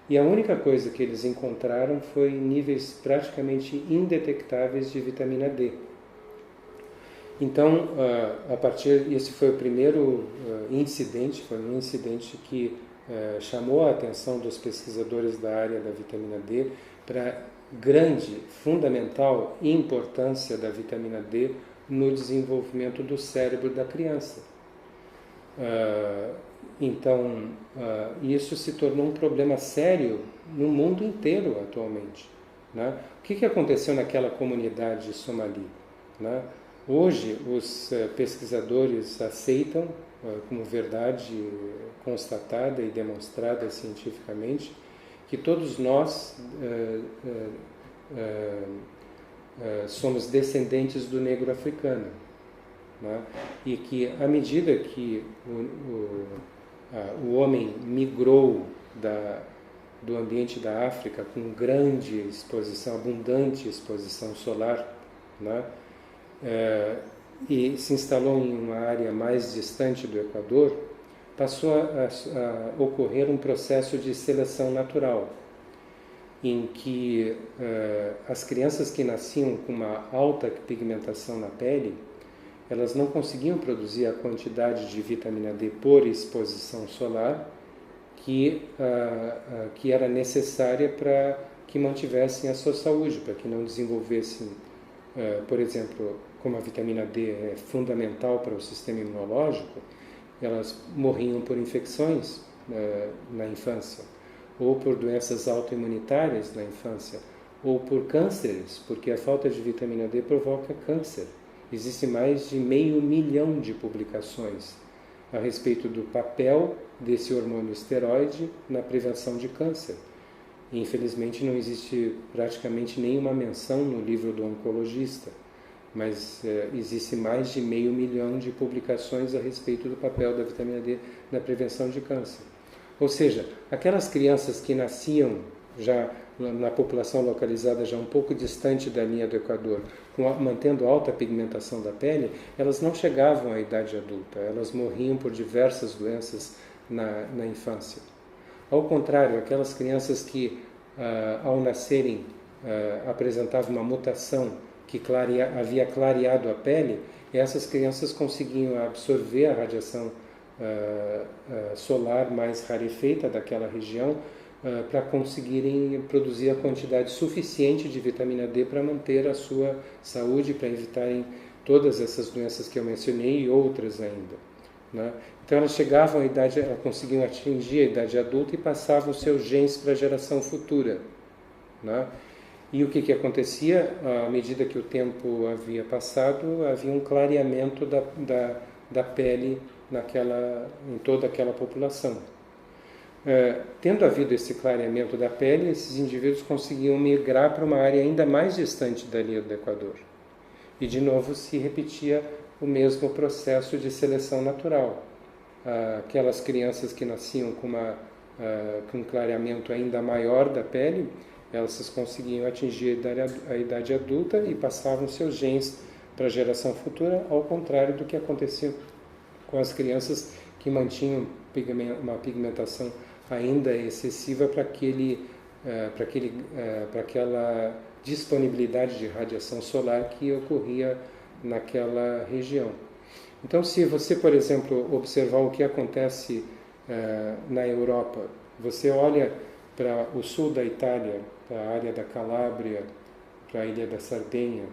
E a única coisa que eles encontraram foi níveis praticamente indetectáveis de vitamina D. Então, esse foi o primeiro incidente, foi um incidente que chamou a atenção dos pesquisadores da área da vitamina D para a grande, fundamental importância da vitamina D no desenvolvimento do cérebro da criança. Então, isso se tornou um problema sério no mundo inteiro atualmente, né? O que aconteceu naquela comunidade somali, né? Hoje, os pesquisadores aceitam como verdade constatada e demonstrada cientificamente que todos nós somos descendentes do negro africano, né? E que, à medida que o homem migrou do ambiente da África com grande exposição, abundante exposição solar, né? E se instalou em uma área mais distante do Equador, passou a ocorrer um processo de seleção natural, em que as crianças que nasciam com uma alta pigmentação na pele, elas não conseguiam produzir a quantidade de vitamina D por exposição solar que era necessária para que mantivessem a sua saúde, para que não desenvolvessem, por exemplo, como a vitamina D é fundamental para o sistema imunológico, elas morriam por infecções na infância, ou por doenças autoimunitárias na infância, ou por cânceres, porque a falta de vitamina D provoca câncer. Existem mais de 500 mil de publicações a respeito do papel desse hormônio esteroide na prevenção de câncer. E, infelizmente, não existe praticamente nenhuma menção no livro do oncologista, mas existe mais de 500 mil de publicações a respeito do papel da vitamina D na prevenção de câncer. Ou seja, aquelas crianças que nasciam já na população localizada já um pouco distante da linha do Equador, mantendo alta pigmentação da pele, elas não chegavam à idade adulta, elas morriam por diversas doenças na infância. Ao contrário, aquelas crianças que, ao nascerem, apresentavam uma mutação que havia clareado a pele, essas crianças conseguiam absorver a radiação solar mais rarefeita daquela região para conseguirem produzir a quantidade suficiente de vitamina D para manter a sua saúde, para evitarem todas essas doenças que eu mencionei e outras ainda, né? Então elas chegavam à idade, elas conseguiam atingir a idade adulta e passavam os seus genes para a geração futura, né? E o que acontecia? À medida que o tempo havia passado, havia um clareamento da pele em toda aquela população. Tendo havido esse clareamento da pele, esses indivíduos conseguiam migrar para uma área ainda mais distante da linha do Equador. E de novo se repetia o mesmo processo de seleção natural. Aquelas crianças que nasciam com um clareamento ainda maior da pele, elas conseguiam atingir a idade adulta e passavam seus genes para a geração futura, ao contrário do que acontecia com as crianças que mantinham uma pigmentação ainda excessiva para aquela disponibilidade de radiação solar que ocorria naquela região. Então, se você, por exemplo, observar o que acontece na Europa, você olha para o sul da Itália, para a área da Calábria, para a ilha da Sardenha,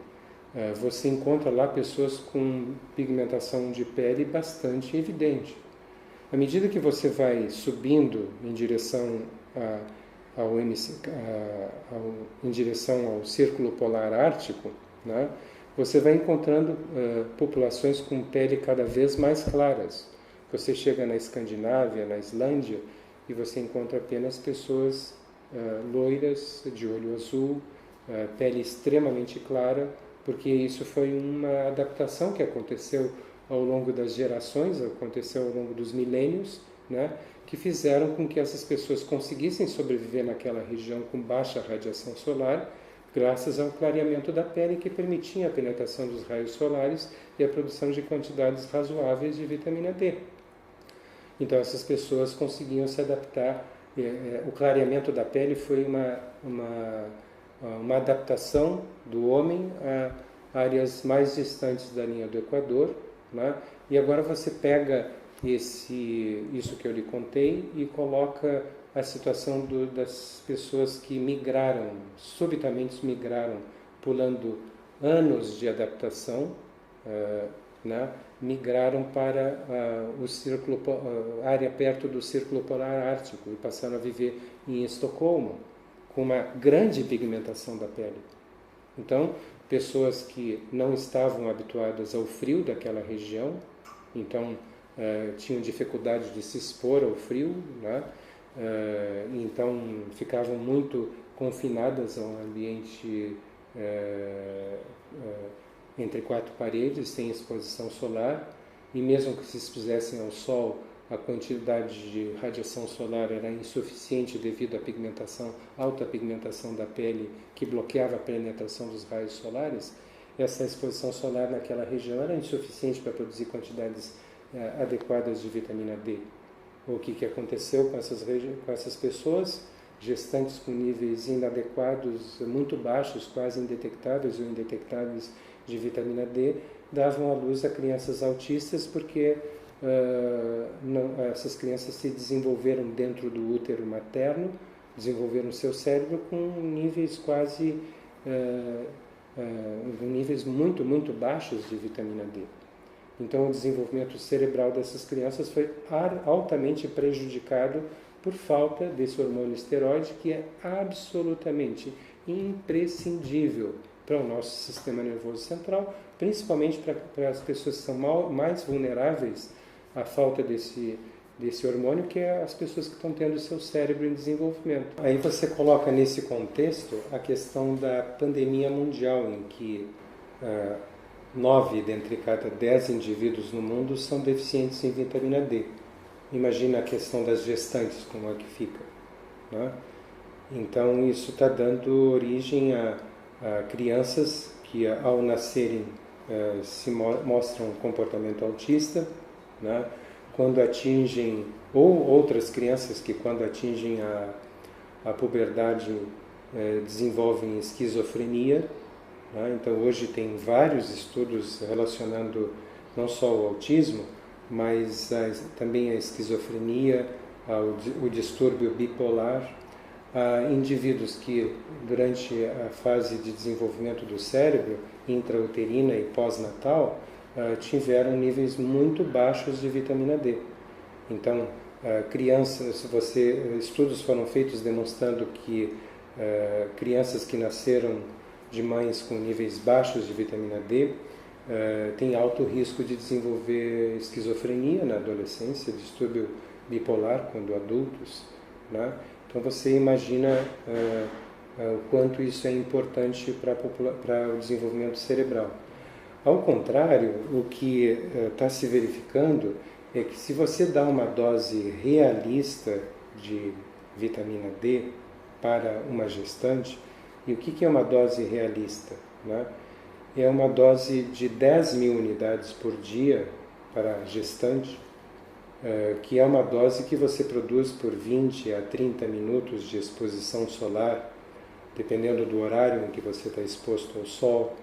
você encontra lá pessoas com pigmentação de pele bastante evidente. À medida que você vai subindo em direção ao Círculo Polar Ártico, né, você vai encontrando populações com pele cada vez mais claras. Você chega na Escandinávia, na Islândia, e você encontra apenas pessoas loiras, de olho azul, pele extremamente clara, porque isso foi uma adaptação que aconteceu ao longo das gerações, aconteceu ao longo dos milênios, né, que fizeram com que essas pessoas conseguissem sobreviver naquela região com baixa radiação solar, graças ao clareamento da pele que permitia a penetração dos raios solares e a produção de quantidades razoáveis de vitamina D. Então essas pessoas conseguiam se adaptar. O clareamento da pele foi uma adaptação do homem a áreas mais distantes da linha do Equador, né? E agora você pega isso que eu lhe contei e coloca a situação das pessoas que subitamente migraram, pulando anos de adaptação, né? Migraram para a área perto do Círculo Polar Ártico e passaram a viver em Estocolmo, com uma grande pigmentação da pele. Então, pessoas que não estavam habituadas ao frio daquela região, então tinham dificuldade de se expor ao frio, né? Então ficavam muito confinadas a um ambiente entre quatro paredes, sem exposição solar, e mesmo que se expusessem ao sol, a quantidade de radiação solar era insuficiente devido à alta pigmentação da pele que bloqueava a penetração dos raios solares. Essa exposição solar naquela região era insuficiente para produzir quantidades adequadas de vitamina D. O que aconteceu com essas pessoas? Gestantes com níveis inadequados, muito baixos, quase indetectáveis ou indetectáveis de vitamina D, davam à luz a crianças autistas porque essas crianças se desenvolveram dentro do útero materno, desenvolveram seu cérebro com níveis níveis muito, muito baixos de vitamina D. Então, o desenvolvimento cerebral dessas crianças foi altamente prejudicado por falta desse hormônio esteroide, que é absolutamente imprescindível para o nosso sistema nervoso central, principalmente para as pessoas que são mais vulneráveis à falta desse hormônio, que é as pessoas que estão tendo o seu cérebro em desenvolvimento. Aí você coloca nesse contexto a questão da pandemia mundial, em que 9 dentre cada 10 indivíduos no mundo são deficientes em vitamina D. Imagina a questão das gestantes, como é que fica, né? Então, isso está dando origem a crianças que, ao nascerem, se mostram um comportamento autista, né? Quando atingem, ou outras crianças que, quando atingem a puberdade, desenvolvem esquizofrenia, né? Então, hoje tem vários estudos relacionando não só o autismo, mas também a esquizofrenia, o distúrbio bipolar, Há indivíduos que, durante a fase de desenvolvimento do cérebro, intrauterina e pós-natal, tiveram níveis muito baixos de vitamina D. Então, crianças, estudos foram feitos demonstrando que crianças que nasceram de mães com níveis baixos de vitamina D têm alto risco de desenvolver esquizofrenia na adolescência, distúrbio bipolar quando adultos, né? Então você imagina o quanto isso é importante para o desenvolvimento cerebral. Ao contrário, o que está se verificando é que se você dá uma dose realista de vitamina D para uma gestante, e o que é uma dose realista, né? É uma dose de 10.000 unidades por dia para a gestante, que é uma dose que você produz por 20 a 30 minutos de exposição solar, dependendo do horário em que você está exposto ao sol,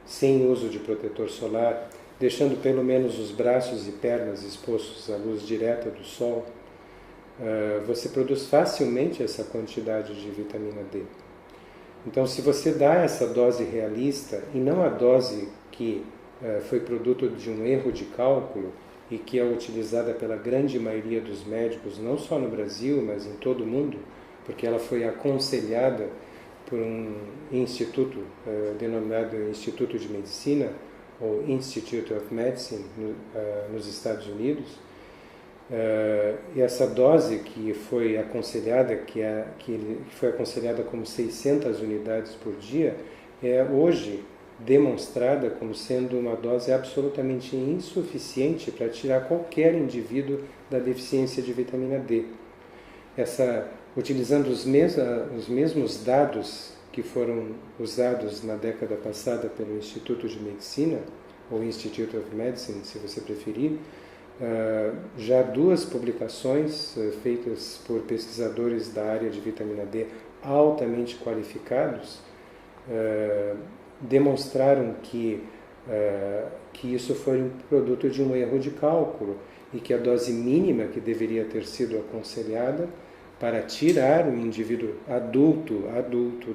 sem uso de protetor solar, deixando pelo menos os braços e pernas expostos à luz direta do sol. Você produz facilmente essa quantidade de vitamina D. Então, se você dá essa dose realista, e não a dose que foi produto de um erro de cálculo, e que é utilizada pela grande maioria dos médicos, não só no Brasil, mas em todo o mundo, porque ela foi aconselhada por um instituto denominado Instituto de Medicina, ou Institute of Medicine, nos Estados Unidos. E essa dose que foi aconselhada, que foi aconselhada como 600 unidades por dia, é hoje demonstrada como sendo uma dose absolutamente insuficiente para tirar qualquer indivíduo da deficiência de vitamina D. Utilizando os mesmos dados que foram usados na década passada pelo Instituto de Medicina, ou Institute of Medicine, se você preferir, já 2 publicações feitas por pesquisadores da área de vitamina D altamente qualificados demonstraram que isso foi um produto de um erro de cálculo e que a dose mínima que deveria ter sido aconselhada para tirar o indivíduo adulto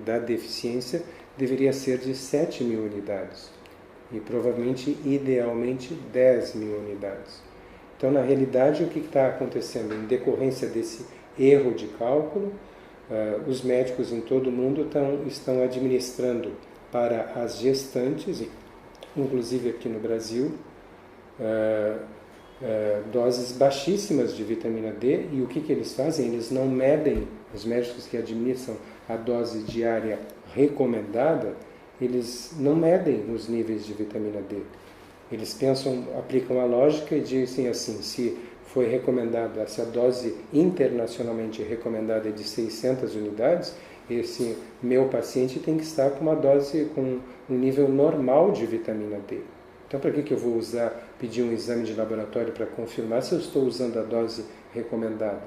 da deficiência deveria ser de 7.000 unidades e provavelmente, idealmente, 10.000 unidades. Então, na realidade, o que está acontecendo? Em decorrência desse erro de cálculo, os médicos em todo o mundo estão administrando para as gestantes, inclusive aqui no Brasil, doses baixíssimas de vitamina D. E o que eles fazem? Eles não medem, os médicos que administram a dose diária recomendada, eles não medem os níveis de vitamina D. Eles aplicam a lógica e dizem assim: se foi recomendada, se a dose internacionalmente recomendada é de 600 unidades, esse meu paciente tem que estar com uma dose, com um nível normal de vitamina D. Então, para que eu vou pedir um exame de laboratório para confirmar se eu estou usando a dose recomendada?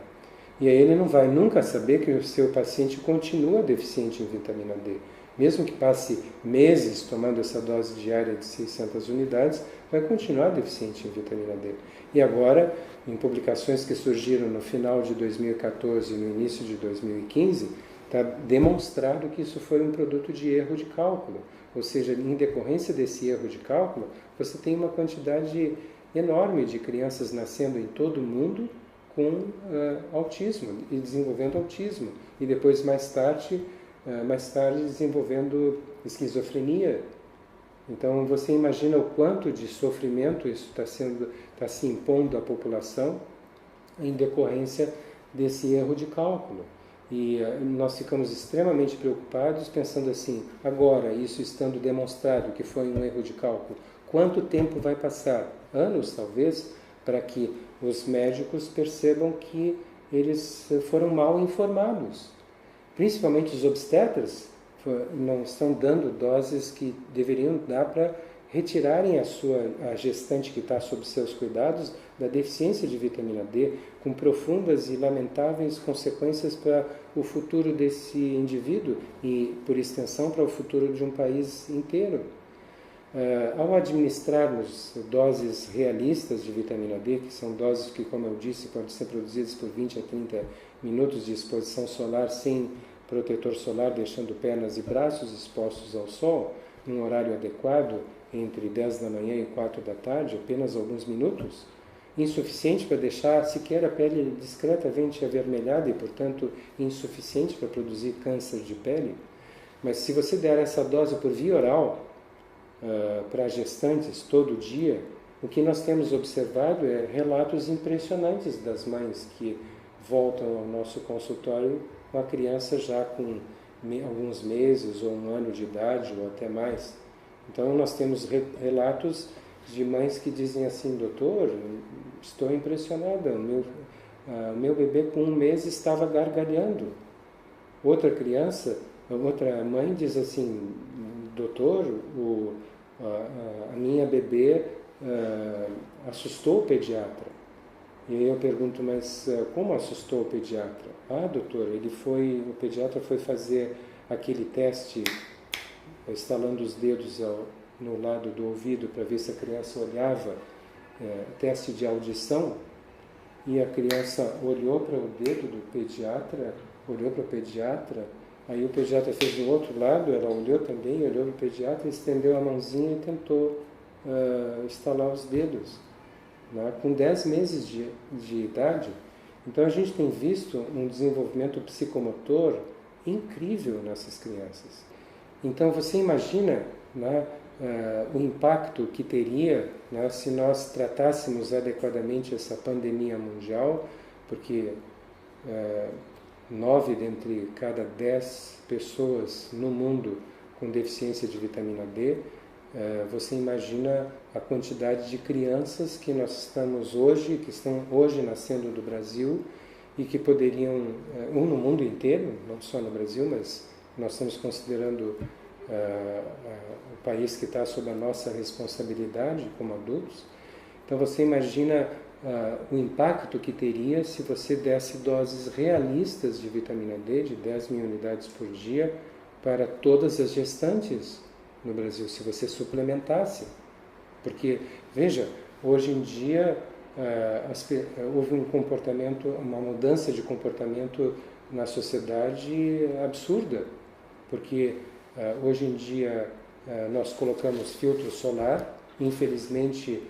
E aí ele não vai nunca saber que o seu paciente continua deficiente em vitamina D. Mesmo que passe meses tomando essa dose diária de 600 unidades, vai continuar deficiente em vitamina D. E agora, em publicações que surgiram no final de 2014 e no início de 2015, está demonstrado que isso foi um produto de erro de cálculo. Ou seja, em decorrência desse erro de cálculo, você tem uma quantidade enorme de crianças nascendo em todo o mundo com autismo e desenvolvendo autismo. E depois, mais tarde desenvolvendo esquizofrenia. Então, você imagina o quanto de sofrimento isso está se impondo à população em decorrência desse erro de cálculo. E nós ficamos extremamente preocupados, pensando assim: agora, isso estando demonstrado que foi um erro de cálculo, quanto tempo vai passar? Anos, talvez, para que os médicos percebam que eles foram mal informados. Principalmente os obstetras não estão dando doses que deveriam dar para retirarem a gestante que está sob seus cuidados da deficiência de vitamina D, com profundas e lamentáveis consequências para o futuro desse indivíduo e, por extensão, para o futuro de um país inteiro. Ao administrarmos doses realistas de vitamina D, que são doses que, como eu disse, podem ser produzidas por 20 a 30 minutos de exposição solar sem protetor solar, deixando pernas e braços expostos ao sol, num horário adequado, entre 10 da manhã e 4 da tarde, apenas alguns minutos, insuficiente para deixar sequer a pele discretamente avermelhada e, portanto, insuficiente para produzir câncer de pele. Mas se você der essa dose por via oral para gestantes todo dia, o que nós temos observado é relatos impressionantes das mães que voltam ao nosso consultório com a criança já com alguns meses ou um ano de idade ou até mais. Então nós temos relatos de mães que dizem assim: doutor, estou impressionada, o meu bebê com 1 mês estava gargalhando. Outra mãe diz assim: doutor, a minha bebê assustou o pediatra. E aí eu pergunto: mas como assustou o pediatra? Ah, doutor, o pediatra foi fazer aquele teste, estalando os dedos no lado do ouvido para ver se a criança olhava, teste de audição, e a criança olhou para o dedo do pediatra, olhou para o pediatra, aí o pediatra fez do outro lado, ela olhou também, olhou para o pediatra, estendeu a mãozinha e tentou estalar os dedos, né, com 10 meses de idade. Então a gente tem visto um desenvolvimento psicomotor incrível nessas crianças. Então você imagina, né, o impacto que teria, né, se nós tratássemos adequadamente essa pandemia mundial, porque 9 dentre cada 10 pessoas no mundo com deficiência de vitamina D. Você imagina a quantidade de crianças que nós estamos hoje, que estão hoje nascendo do Brasil e que poderiam, no mundo inteiro, não só no Brasil, mas nós estamos considerando o país que está sob a nossa responsabilidade como adultos. Então você imagina o impacto que teria se você desse doses realistas de vitamina D, de 10 mil unidades por dia, para todas as gestantes no Brasil, se você suplementasse. Porque, veja, hoje em dia houve uma mudança de comportamento na sociedade absurda, porque hoje em dia nós colocamos filtro solar. Infelizmente,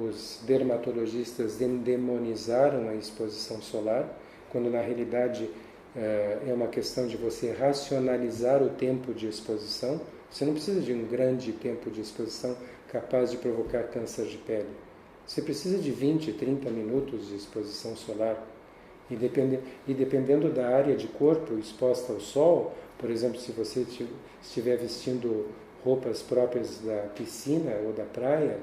os dermatologistas demonizaram a exposição solar, quando na realidade é uma questão de você racionalizar o tempo de exposição. Você não precisa de um grande tempo de exposição capaz de provocar câncer de pele. Você precisa de 20, 30 minutos de exposição solar. E dependendo da área de corpo exposta ao sol, por exemplo, se você estiver vestindo roupas próprias da piscina ou da praia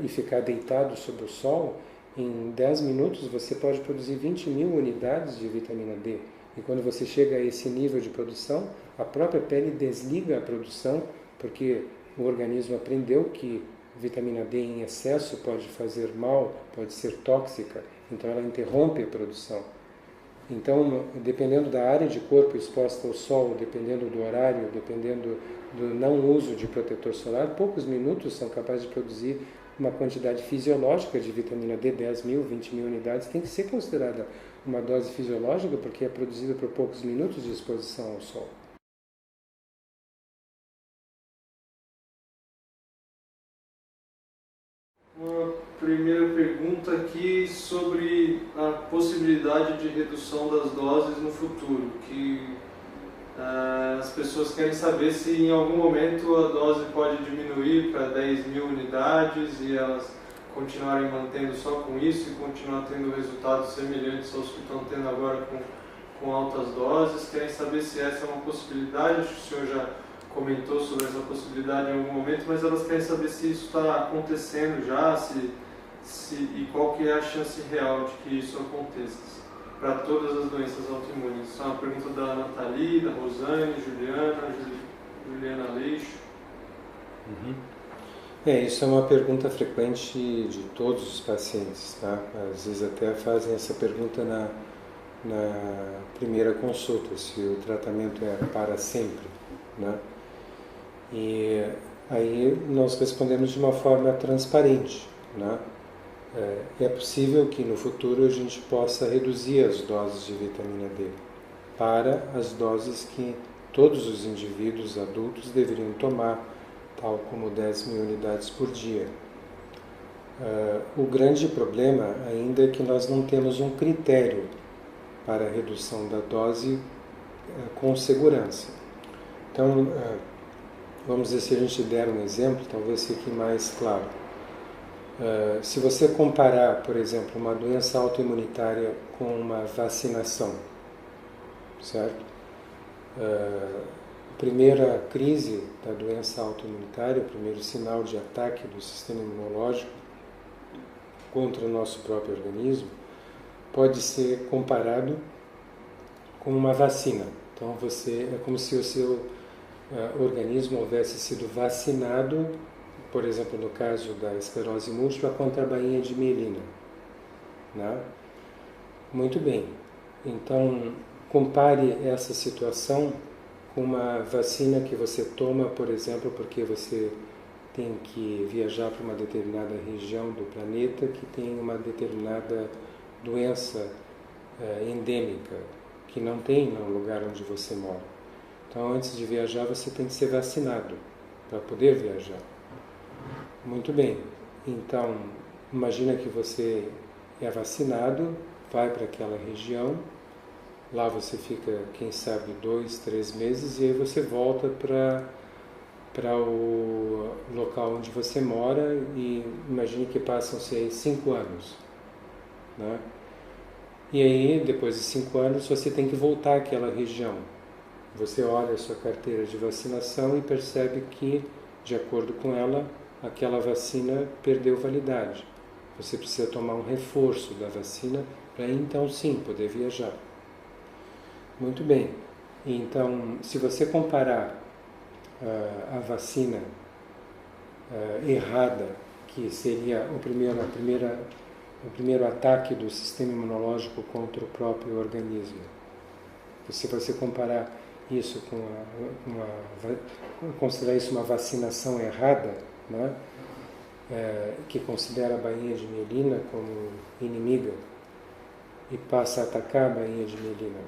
e ficar deitado sob o sol, em 10 minutos você pode produzir 20 mil unidades de vitamina D. E quando você chega a esse nível de produção, a própria pele desliga a produção, porque o organismo aprendeu que vitamina D em excesso pode fazer mal, pode ser tóxica, então ela interrompe a produção. Então, dependendo da área de corpo exposta ao sol, dependendo do horário, dependendo do não uso de protetor solar, poucos minutos são capazes de produzir uma quantidade fisiológica de vitamina D, 10 mil, 20 mil unidades. Tem que ser considerada uma dose fisiológica porque é produzida por poucos minutos de exposição ao sol.
Uma primeira pergunta aqui sobre a possibilidade de redução das doses no futuro, que as pessoas querem saber se em algum momento a dose pode diminuir para 10 mil unidades e elas continuarem mantendo só com isso e continuar tendo resultados semelhantes aos que estão tendo agora com altas doses. Querem saber se essa é uma possibilidade. Acho que o senhor já comentou sobre essa possibilidade em algum momento, mas elas querem saber se isso está acontecendo já, e qual que é a chance real de que isso aconteça para todas as doenças autoimunes. Isso é uma pergunta da Nathalie, da Rosane, Juliana Leixo.
Isso é uma pergunta frequente de todos os pacientes, tá? Às vezes até fazem essa pergunta na primeira consulta, se o tratamento é para sempre, né? E aí nós respondemos de uma forma transparente, né? É possível que no futuro a gente possa reduzir as doses de vitamina D, para as doses que todos os indivíduos adultos deveriam tomar, tal como 10 mil unidades por dia. O grande problema ainda é que nós não temos um critério para a redução da dose com segurança. Então, vamos dizer, se a gente der um exemplo, talvez fique mais claro. Se você comparar, por exemplo, uma doença autoimunitária com uma vacinação, certo? A primeira crise da doença autoimunitária, o primeiro sinal de ataque do sistema imunológico contra o nosso próprio organismo, pode ser comparado com uma vacina. Então, é como se o seu organismo houvesse sido vacinado, por exemplo, no caso da esclerose múltipla, contra a bainha de mielina, né? Muito bem. Então, compare essa situação com uma vacina que você toma, por exemplo, porque você tem que viajar para uma determinada região do planeta que tem uma determinada doença endêmica, que não tem no lugar onde você mora. Então, antes de viajar, você tem que ser vacinado para poder viajar. Muito bem. Então, imagina que você é vacinado, vai para aquela região, lá você fica, quem sabe, 2, 3 meses, e aí você volta para o local onde você mora, e imagine que passam-se aí 5 anos, né? E aí, depois de 5 anos, você tem que voltar àquela região. Você olha a sua carteira de vacinação e percebe que, de acordo com ela, aquela vacina perdeu validade. Você precisa tomar um reforço da vacina para então sim poder viajar. Muito bem. Então, se você comparar a vacina errada, que seria o primeiro ataque do sistema imunológico contra o próprio organismo, se você comparar isso considerar isso uma vacinação errada, né? Que considera a bainha de mielina como inimiga e passa a atacar a bainha de mielina.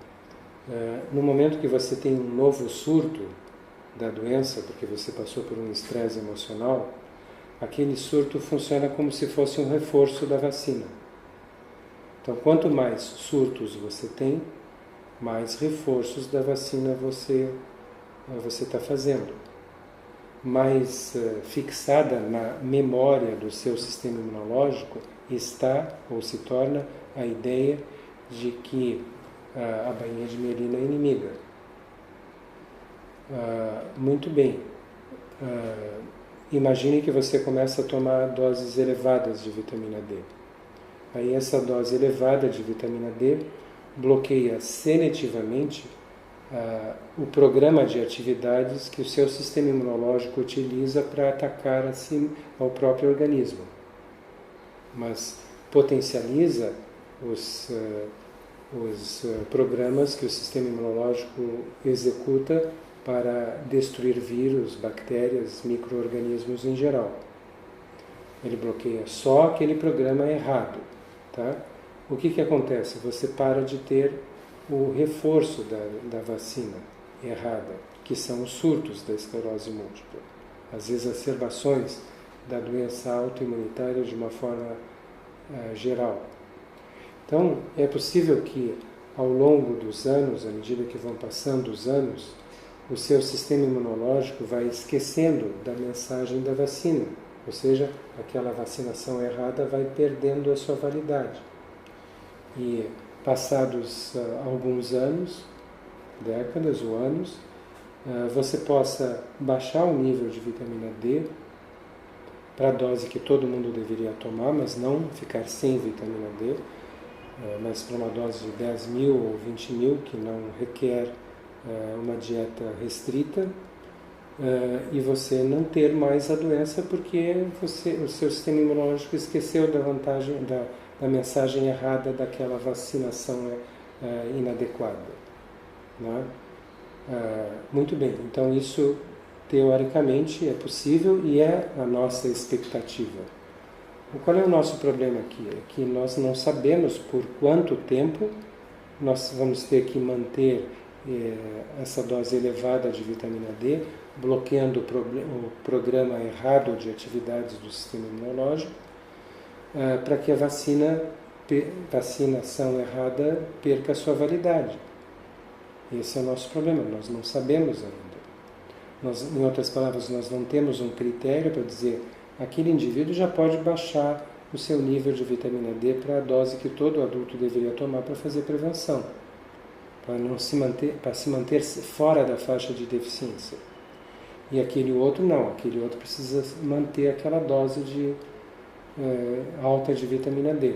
No momento que você tem um novo surto da doença, porque você passou por um estresse emocional, aquele surto funciona como se fosse um reforço da vacina. Então, quanto mais surtos você tem, mais reforços da vacina você está fazendo. Mais fixada na memória do seu sistema imunológico está, ou se torna, a ideia de que a bainha de mielina é inimiga. Muito bem. Imagine que você começa a tomar doses elevadas de vitamina D. Aí essa dose elevada de vitamina D bloqueia seletivamente o programa de atividades que o seu sistema imunológico utiliza para atacar assim ao próprio organismo, mas potencializa os programas que o sistema imunológico executa para destruir vírus, bactérias, micro-organismos em geral. Ele bloqueia só aquele programa errado, tá? O que acontece? Você para de ter o reforço da vacina errada, que são os surtos da esclerose múltipla, as exacerbações da doença autoimunitária de uma forma geral. Então, é possível que, ao longo dos anos, à medida que vão passando os anos, o seu sistema imunológico vai esquecendo da mensagem da vacina, ou seja, aquela vacinação errada vai perdendo a sua validade. E passados alguns anos, décadas ou anos, você possa baixar o nível de vitamina D para a dose que todo mundo deveria tomar, mas não ficar sem vitamina D, mas para uma dose de 10 mil ou 20 mil, que não requer uma dieta restrita, e você não ter mais a doença porque o seu sistema imunológico esqueceu da vantagem, da mensagem errada daquela vacinação inadequada, né? Muito bem, então isso teoricamente é possível e é a nossa expectativa. Qual é o nosso problema aqui? É que nós não sabemos por quanto tempo nós vamos ter que manter essa dose elevada de vitamina D, bloqueando o programa errado de do sistema imunológico, para que a vacinação errada perca a sua validade. Esse é o nosso problema, nós não sabemos ainda. Em outras palavras, nós não temos um critério para dizer aquele indivíduo já pode baixar o seu nível de vitamina D para a dose que todo adulto deveria tomar para fazer prevenção, para se manter fora da faixa de deficiência. E aquele outro não, aquele outro precisa manter aquela dose alta de vitamina D.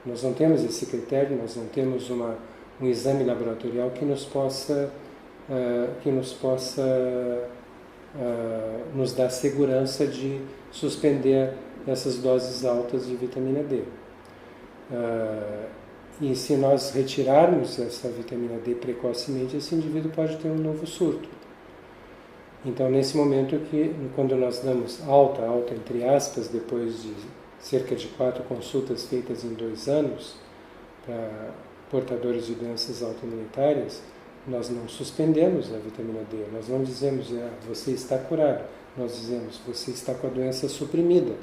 Nós não temos esse critério, nós não temos um exame laboratorial que nos possa nos dar segurança de suspender essas doses altas de vitamina D. E se nós retirarmos essa vitamina D precocemente, esse indivíduo pode ter um novo surto. Então, nesse momento quando nós damos alta entre aspas, depois de cerca de 4 consultas feitas em 2 anos, para portadores de doenças autoimunitárias, nós não suspendemos a vitamina D, nós não dizemos, você está curado, nós dizemos, você está com a doença suprimida,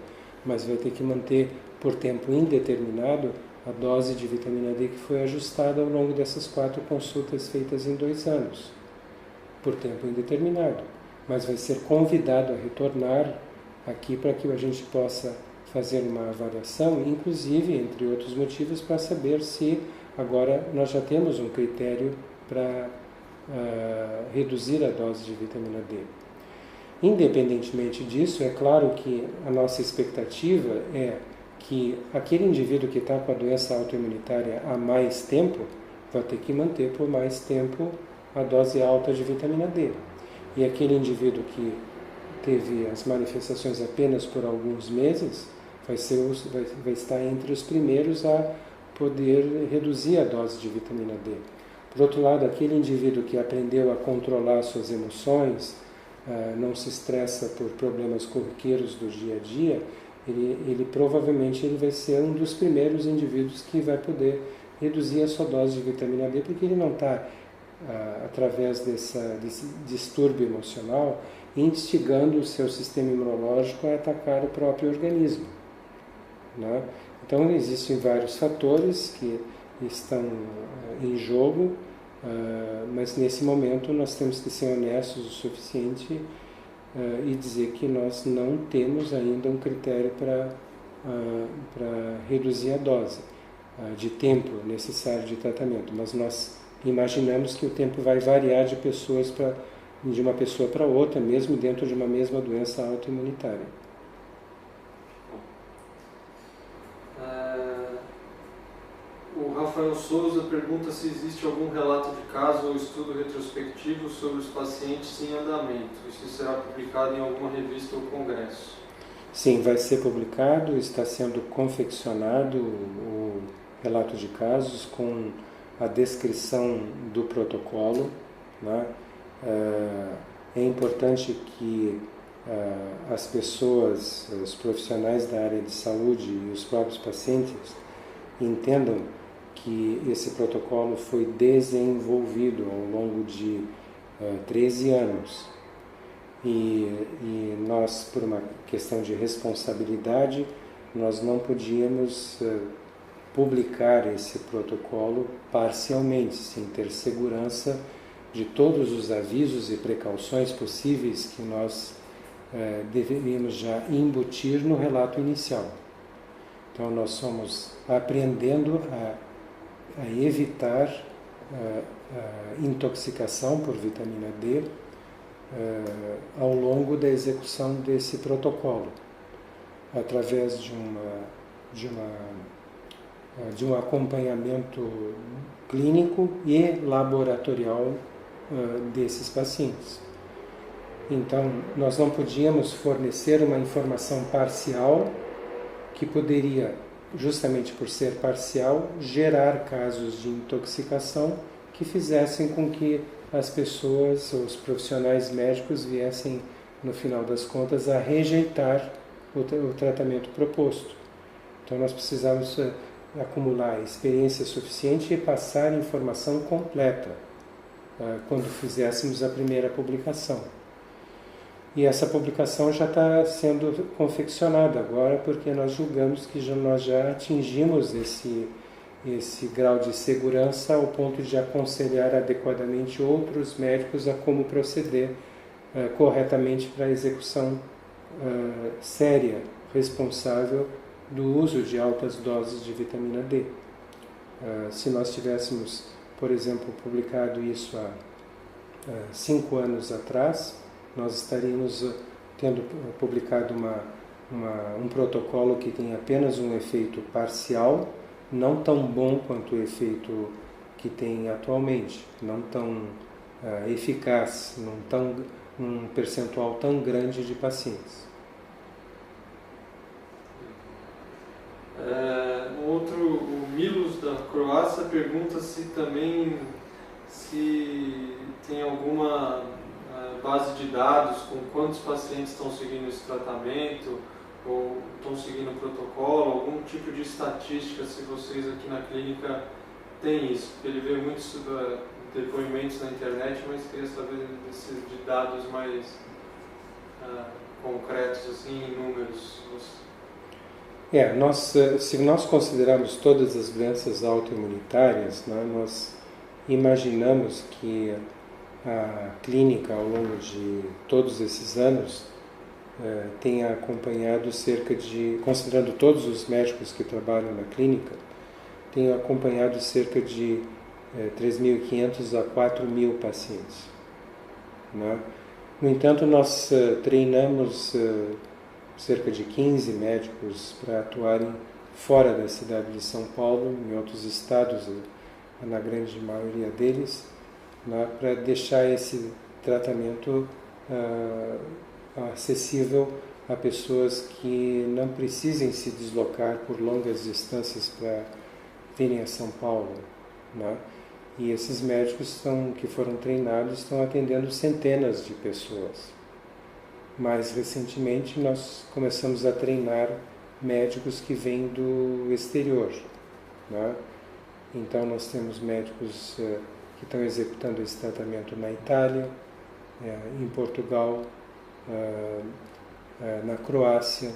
mas vai ter que manter por tempo indeterminado a dose de vitamina D que foi ajustada ao longo dessas 4 consultas feitas em 2 anos, por tempo indeterminado. Mas vai ser convidado a retornar aqui para que a gente possa fazer uma avaliação, inclusive, entre outros motivos, para saber se agora nós já temos um critério para reduzir a dose de vitamina D. Independentemente disso, é claro que a nossa expectativa é que aquele indivíduo que está com a doença autoimunitária há mais tempo vai ter que manter por mais tempo a dose alta de vitamina D. E aquele indivíduo que teve as manifestações apenas por alguns meses vai estar entre os primeiros a poder reduzir a dose de vitamina D. Por outro lado, aquele indivíduo que aprendeu a controlar suas emoções, não se estressa por problemas corriqueiros do dia a dia, ele provavelmente vai ser um dos primeiros indivíduos que vai poder reduzir a sua dose de vitamina D, porque ele não está, através desse distúrbio emocional, instigando o seu sistema imunológico a atacar o próprio organismo, né? Então, existem vários fatores que estão em jogo, mas nesse momento nós temos que ser honestos o suficiente e dizer que nós não temos ainda um critério para reduzir a dose de tempo necessário de tratamento, mas nós imaginamos que o tempo vai variar de uma pessoa para outra, mesmo dentro de uma mesma doença autoimunitária.
O Rafael Souza pergunta se existe algum relato de caso ou estudo retrospectivo sobre os pacientes em andamento. Isso será publicado em alguma revista ou congresso?
Sim, vai ser publicado, está sendo confeccionado o relato de casos com a descrição do protocolo, né? É importante que as pessoas, os profissionais da área de saúde e os próprios pacientes entendam que esse protocolo foi desenvolvido ao longo de 13 anos e nós, por uma questão de responsabilidade, nós não podíamos publicar esse protocolo parcialmente, sem ter segurança de todos os avisos e precauções possíveis que nós deveríamos já embutir no relato inicial. Então, nós estamos aprendendo a evitar a intoxicação por vitamina D ao longo da execução desse protocolo, através de um acompanhamento clínico e laboratorial desses pacientes. Então, nós não podíamos fornecer uma informação parcial que poderia, justamente por ser parcial, gerar casos de intoxicação que fizessem com que as pessoas, os profissionais médicos, viessem, no final das contas, a rejeitar o tratamento proposto. Então, nós precisamos acumular experiência suficiente e passar informação completa, quando fizéssemos a primeira publicação. E essa publicação já está sendo confeccionada agora, porque nós julgamos que nós já atingimos esse grau de segurança ao ponto de aconselhar adequadamente outros médicos a como proceder corretamente para a execução séria, responsável do uso de altas doses de vitamina D. Se nós tivéssemos, por exemplo, publicado isso há 5 anos atrás, nós estaríamos tendo publicado um protocolo que tem apenas um efeito parcial, não tão bom quanto o efeito que tem atualmente, não tão eficaz, um percentual tão grande de pacientes.
O Milos da Croácia pergunta se tem alguma base de dados com quantos pacientes estão seguindo esse tratamento ou estão seguindo o protocolo, algum tipo de estatística, se vocês aqui na clínica têm isso, porque ele vê muitos depoimentos na internet, mas queria saber de dados mais concretos, assim, em números.
Se nós considerarmos todas as doenças autoimunitárias, né, nós imaginamos que a clínica, ao longo de todos esses anos, tenha acompanhado considerando todos os médicos que trabalham na clínica, tenha acompanhado cerca de 3.500 a 4.000 pacientes. Né? No entanto, nós treinamos cerca de 15 médicos para atuarem fora da cidade de São Paulo, em outros estados, na grande maioria deles, né, para deixar esse tratamento acessível a pessoas que não precisem se deslocar por longas distâncias para virem a São Paulo. Né? E esses médicos que foram treinados estão atendendo centenas de pessoas. Mais recentemente, nós começamos a treinar médicos que vêm do exterior. Né? Então, nós temos médicos que estão executando esse tratamento na Itália, em Portugal, na Croácia,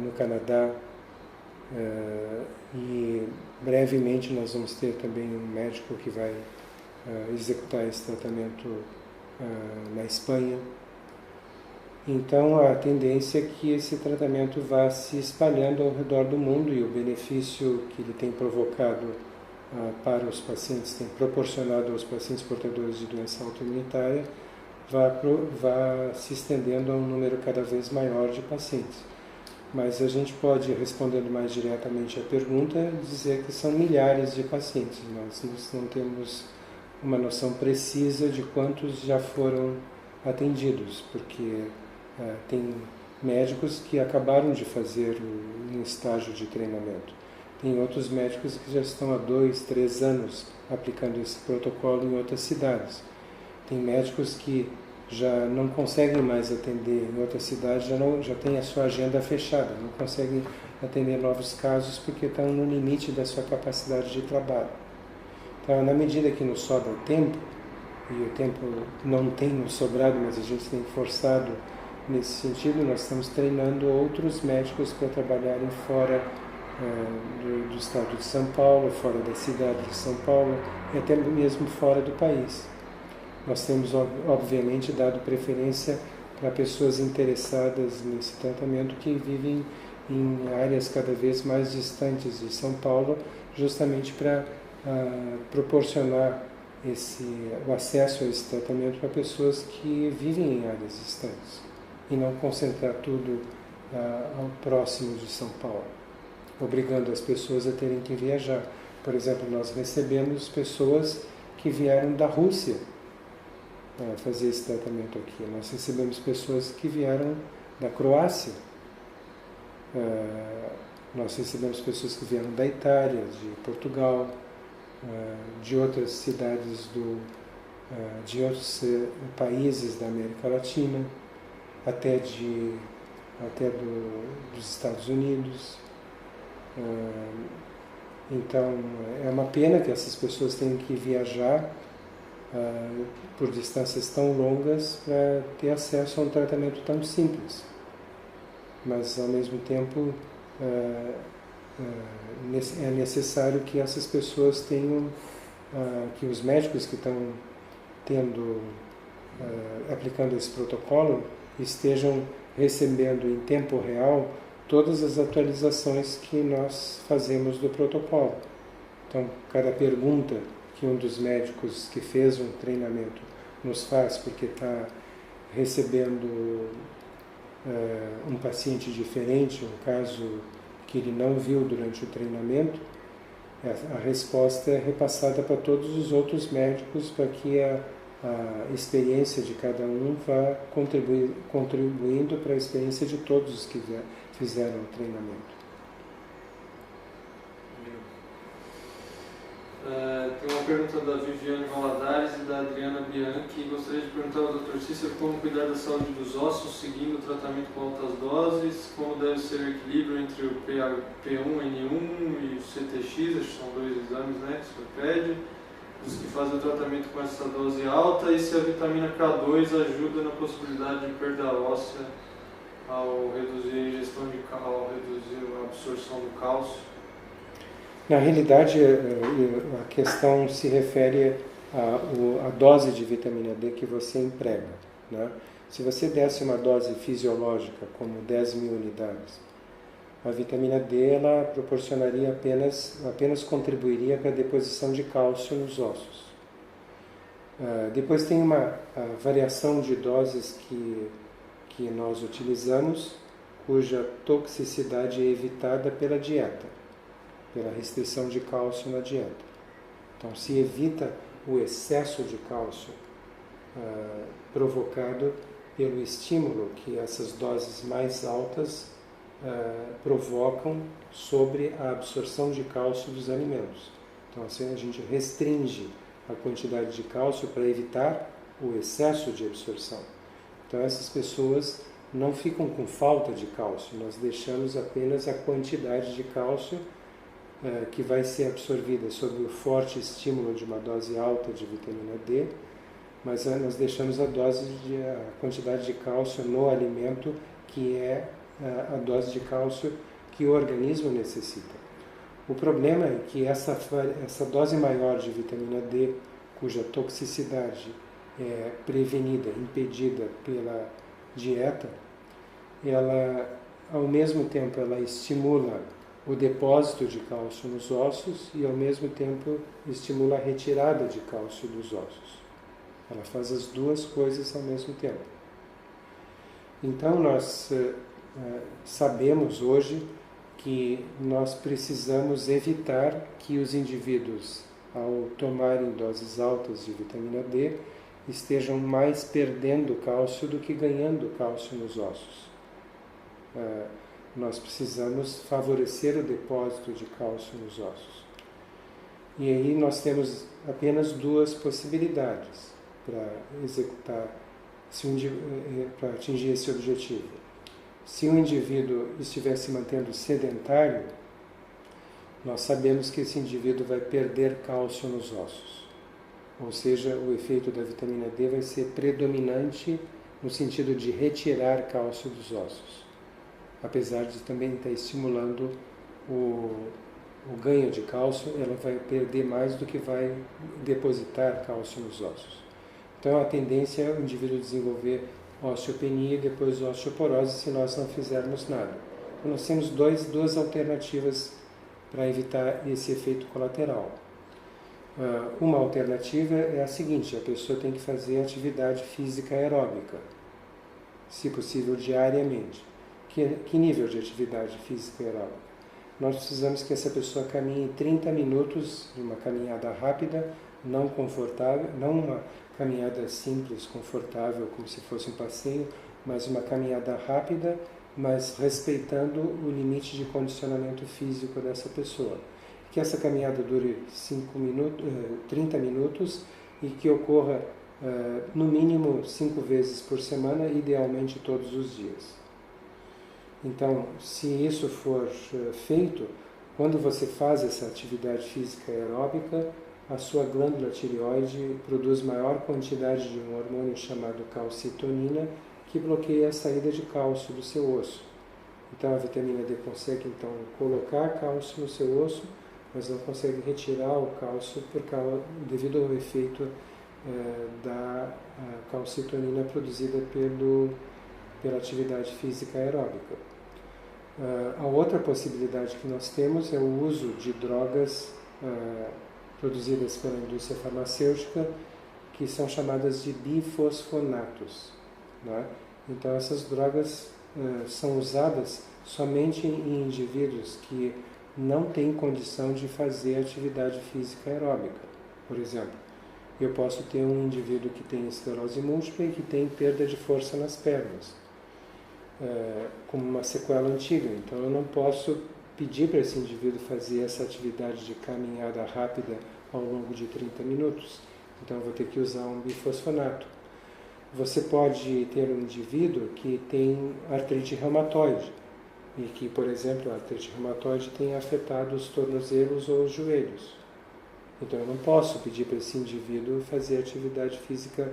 no Canadá, e brevemente nós vamos ter também um médico que vai executar esse tratamento na Espanha. Então, a tendência é que esse tratamento vá se espalhando ao redor do mundo e o benefício que ele tem provocado para os pacientes, tem proporcionado aos pacientes portadores de doença autoimunitária, vá se estendendo a um número cada vez maior de pacientes. Mas a gente pode, respondendo mais diretamente à pergunta, dizer que são milhares de pacientes. Nós não temos uma noção precisa de quantos já foram atendidos, porque tem médicos que acabaram de fazer um estágio de treinamento. Tem outros médicos que já estão há 2, 3 anos aplicando esse protocolo em outras cidades. Tem médicos que já não conseguem mais atender em outra cidade, já tem a sua agenda fechada, não conseguem atender novos casos porque estão no limite da sua capacidade de trabalho. Então, na medida que nos sobra tempo, e o tempo não tem nos sobrado, mas a gente tem forçado nesse sentido, nós estamos treinando outros médicos para trabalharem fora do estado de São Paulo, fora da cidade de São Paulo e até mesmo fora do país. Nós temos, obviamente, dado preferência para pessoas interessadas nesse tratamento que vivem em áreas cada vez mais distantes de São Paulo, justamente para proporcionar o acesso a esse tratamento para pessoas que vivem em áreas distantes e não concentrar tudo ao próximo de São Paulo, obrigando as pessoas a terem que viajar. Por exemplo, nós recebemos pessoas que vieram da Rússia fazer esse tratamento aqui. Nós recebemos pessoas que vieram da Croácia. Nós recebemos pessoas que vieram da Itália, de Portugal, de outras cidades de outros países da América Latina, até dos Estados Unidos. Então, é uma pena que essas pessoas tenham que viajar por distâncias tão longas para ter acesso a um tratamento tão simples. Mas, ao mesmo tempo, é necessário que essas pessoas tenham, que os médicos que estão aplicando esse protocolo estejam recebendo em tempo real todas as atualizações que nós fazemos do protocolo. Então, cada pergunta que um dos médicos que fez um treinamento nos faz, porque está recebendo um paciente diferente, um caso que ele não viu durante o treinamento, a resposta é repassada para todos os outros médicos para que a experiência de cada um vá contribuindo para a experiência de todos os que fizeram o treinamento.
Tem uma pergunta da Viviane Valadares e da Adriana Bianchi. Gostaria de perguntar ao Dr. Cícero como cuidar da saúde dos ossos seguindo o tratamento com altas doses, como deve ser o equilíbrio entre o P1N1 e o CTX, acho que são 2 exames, né, que o senhor pede, os que fazem o tratamento com essa dose alta, e se a vitamina K2 ajuda na possibilidade de perda óssea ao reduzir a ingestão de cálcio, ao reduzir a absorção do cálcio.
Na realidade, a questão se refere à dose de vitamina D que você emprega, né? Se você desse uma dose fisiológica, como 10.000 unidades, a vitamina D ela proporcionaria apenas contribuiria para a deposição de cálcio nos ossos. Depois tem uma variação de doses que nós utilizamos, cuja toxicidade é evitada pela dieta, pela restrição de cálcio na dieta. Então, se evita o excesso de cálcio provocado pelo estímulo que essas doses mais altas provocam sobre a absorção de cálcio dos alimentos. Então, assim, a gente restringe a quantidade de cálcio para evitar o excesso de absorção. Então, essas pessoas não ficam com falta de cálcio, nós deixamos apenas a quantidade de cálcio que vai ser absorvida sob o forte estímulo de uma dose alta de vitamina D, mas nós deixamos a quantidade de cálcio no alimento, que é a dose de cálcio que o organismo necessita. O problema é que essa dose maior de vitamina D, cuja toxicidade é prevenida, impedida pela dieta, ela, ao mesmo tempo, ela estimula o depósito de cálcio nos ossos e, ao mesmo tempo, estimula a retirada de cálcio dos ossos. Ela faz as duas coisas ao mesmo tempo. Então, nós sabemos hoje que nós precisamos evitar que os indivíduos, ao tomarem doses altas de vitamina D, estejam mais perdendo cálcio do que ganhando cálcio nos ossos. Nós precisamos favorecer o depósito de cálcio nos ossos. E aí nós temos apenas duas possibilidades para executar, para atingir esse objetivo. Se um indivíduo estiver se mantendo sedentário, nós sabemos que esse indivíduo vai perder cálcio nos ossos. Ou seja, o efeito da vitamina D vai ser predominante no sentido de retirar cálcio dos ossos, apesar de também estar estimulando o ganho de cálcio, ela vai perder mais do que vai depositar cálcio nos ossos. Então, a tendência é o indivíduo desenvolver osteopenia e depois osteoporose se nós não fizermos nada. Então, nós temos duas alternativas para evitar esse efeito colateral. Uma alternativa é a seguinte: a pessoa tem que fazer atividade física aeróbica, se possível diariamente. Que nível de atividade física aeróbica? Nós precisamos que essa pessoa caminhe 30 minutos de uma caminhada rápida, não confortável, não uma caminhada simples, confortável, como se fosse um passeio, mas uma caminhada rápida, mas respeitando o limite de condicionamento físico dessa pessoa. Que essa caminhada dure 30 minutos e que ocorra no mínimo 5 vezes por semana, idealmente todos os dias. Então, se isso for feito, Quando você faz essa atividade física aeróbica, a sua glândula tireoide produz maior quantidade de um hormônio chamado calcitonina, que bloqueia a saída de cálcio do seu osso. Então a vitamina D consegue então colocar cálcio no seu osso, mas não consegue retirar o cálcio devido ao efeito da calcitonina produzida pela atividade física aeróbica. A outra possibilidade que nós temos é o uso de drogas produzidas pela indústria farmacêutica, que são chamadas de bifosfonatos, né? Então essas drogas são usadas somente em indivíduos que não têm condição de fazer atividade física aeróbica. Por exemplo, eu posso ter um indivíduo que tem esclerose múltipla e que tem perda de força nas pernas, como uma sequela antiga. Então eu não posso pedir para esse indivíduo fazer essa atividade de caminhada rápida ao longo de 30 minutos. Então eu vou ter que usar um bifosfonato. Você pode ter um indivíduo que tem artrite reumatoide e que, por exemplo, a artrite reumatoide tem afetado os tornozelos ou os joelhos. Então eu não posso pedir para esse indivíduo fazer atividade física,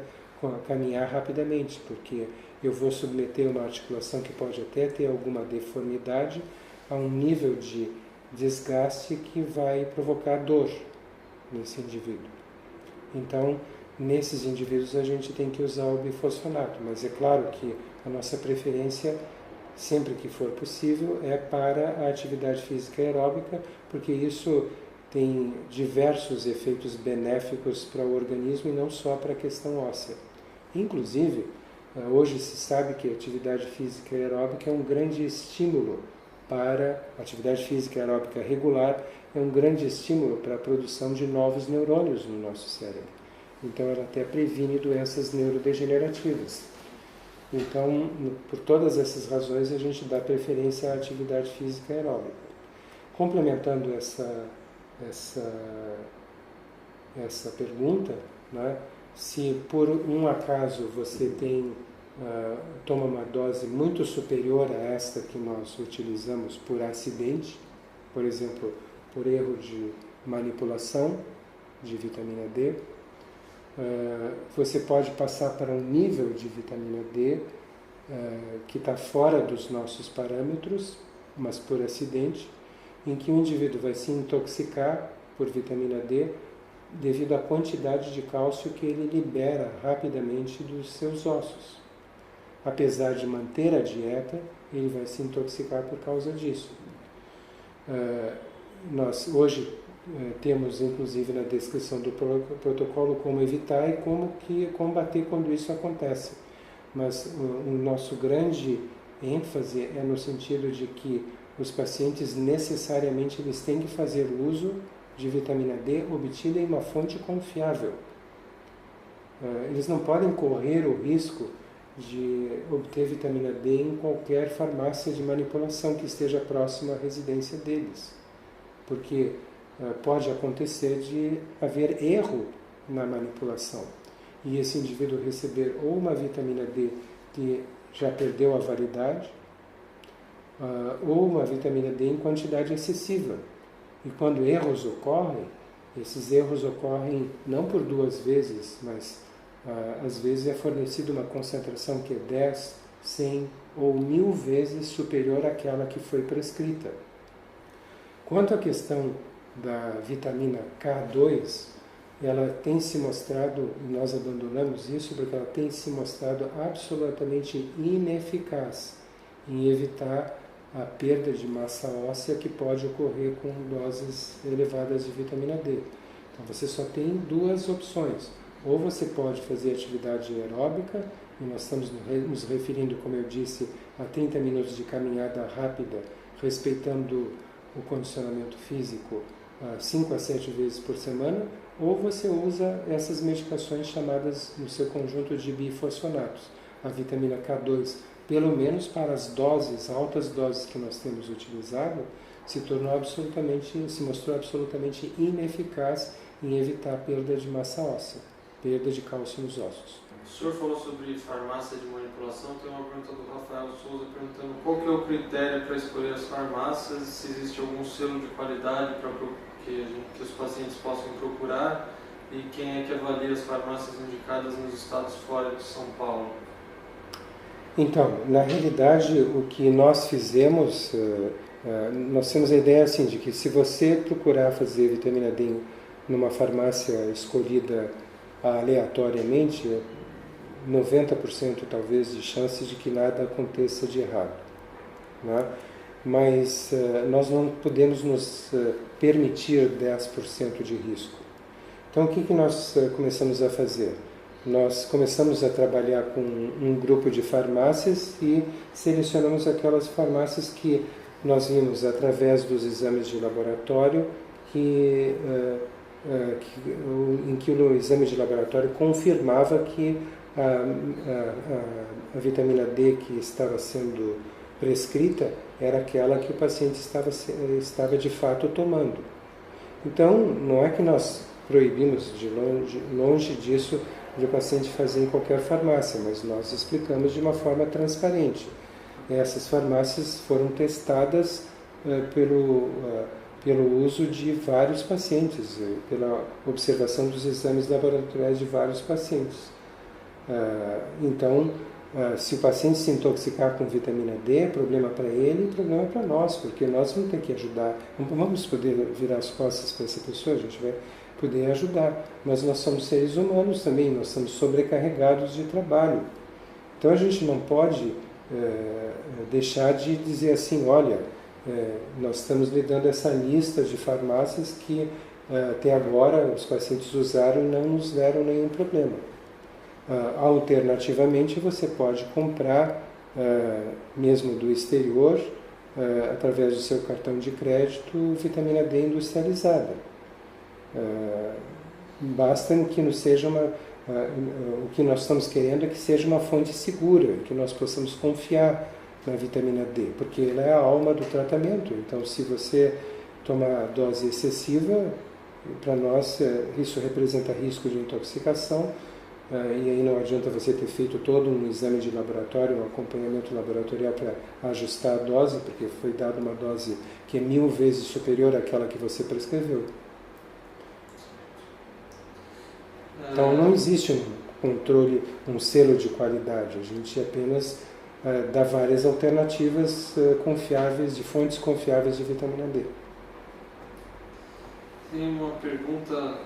caminhar rapidamente, porque eu vou submeter uma articulação que pode até ter alguma deformidade a um nível de desgaste que vai provocar dor nesse indivíduo. Então, nesses indivíduos a gente tem que usar o bifosfonato, mas é claro que a nossa preferência, sempre que for possível, é para a atividade física aeróbica, porque isso tem diversos efeitos benéficos para o organismo e não só para a questão óssea. Inclusive, hoje se sabe que a atividade física aeróbica é um grande estímulo para a atividade física aeróbica regular, é um grande estímulo para a produção de novos neurônios no nosso cérebro. Então ela até previne doenças neurodegenerativas. Então, por todas essas razões, a gente dá preferência à atividade física aeróbica. Complementando essa pergunta, né, se por um acaso você toma uma dose muito superior a esta que nós utilizamos por acidente, por exemplo, por erro de manipulação de vitamina D, você pode passar para um nível de vitamina D que está fora dos nossos parâmetros, mas por acidente, em que o indivíduo vai se intoxicar por vitamina D devido à quantidade de cálcio que ele libera rapidamente dos seus ossos. Apesar de manter a dieta, ele vai se intoxicar por causa disso. Nós hoje temos, inclusive, na descrição do protocolo como evitar e como que combater quando isso acontece. Mas o nosso grande ênfase é no sentido de que os pacientes necessariamente eles têm que fazer uso de vitamina D obtida em uma fonte confiável. Eles não podem correr o risco de obter vitamina D em qualquer farmácia de manipulação que esteja próxima à residência deles, porque pode acontecer de haver erro na manipulação e esse indivíduo receber ou uma vitamina D que já perdeu a validade ou uma vitamina D em quantidade excessiva. E quando erros ocorrem, esses erros ocorrem não por 2 vezes, mas às vezes é fornecida uma concentração que é 10, 100 ou 1000 vezes superior àquela que foi prescrita. Quanto à questão da vitamina K2, ela tem se mostrado, e nós abandonamos isso porque ela tem se mostrado absolutamente ineficaz em evitar a perda de massa óssea que pode ocorrer com doses elevadas de vitamina D. Então você só tem 2 opções. Ou você pode fazer atividade aeróbica, e nós estamos nos referindo, como eu disse, a 30 minutos de caminhada rápida, respeitando o condicionamento físico 5 a 7 vezes por semana, ou você usa essas medicações chamadas no seu conjunto de bifosfonatos, a vitamina K2, pelo menos para as doses, altas doses que nós temos utilizado, se mostrou absolutamente ineficaz em evitar a perda de massa óssea, perda de cálcio nos ossos.
O senhor falou sobre farmácia de manipulação, tem uma pergunta do Rafael Souza perguntando qual que é o critério para escolher as farmácias, se existe algum selo de qualidade para que os pacientes possam procurar e quem é que avalia as farmácias indicadas nos estados fora de São Paulo.
Então, na realidade, o que nós fizemos, nós temos a ideia assim, de que se você procurar fazer vitamina D numa farmácia escolhida aleatoriamente, 90% talvez de chances de que nada aconteça de errado, né? Mas nós não podemos nos permitir 10% de risco. Então o que nós começamos a fazer? Nós começamos a trabalhar com um grupo de farmácias e selecionamos aquelas farmácias que nós vimos através dos exames de laboratório em que o exame de laboratório confirmava que a vitamina D que estava sendo prescrita era aquela que o paciente estava de fato tomando. Então, não é que nós proibimos longe disso de o paciente fazer em qualquer farmácia, mas nós explicamos de uma forma transparente. Essas farmácias foram testadas pelo uso de vários pacientes, pela observação dos exames laboratoriais de vários pacientes. Então, se o paciente se intoxicar com vitamina D, é problema para ele e problema para nós, porque nós vamos ter que ajudar. Não vamos poder virar as costas para essa pessoa, a gente vai poder ajudar. Mas nós somos seres humanos também, nós somos sobrecarregados de trabalho. Então a gente não pode deixar de dizer assim, olha, nós estamos lhe dando essa lista de farmácias que até agora os pacientes usaram e não nos deram nenhum problema. Alternativamente, você pode comprar, mesmo do exterior, através do seu cartão de crédito, vitamina D industrializada. Basta que não seja o que nós estamos querendo é que seja uma fonte segura, que nós possamos confiar na vitamina D, porque ela é a alma do tratamento. Então, se você tomar dose excessiva, para nós isso representa risco de intoxicação, e aí não adianta você ter feito todo um exame de laboratório, um acompanhamento laboratorial para ajustar a dose, porque foi dada uma dose que é 1000 vezes superior àquela que você prescreveu. Então não existe um controle, um selo de qualidade, a gente apenas dá várias alternativas confiáveis, de fontes confiáveis de vitamina D.
Tem uma pergunta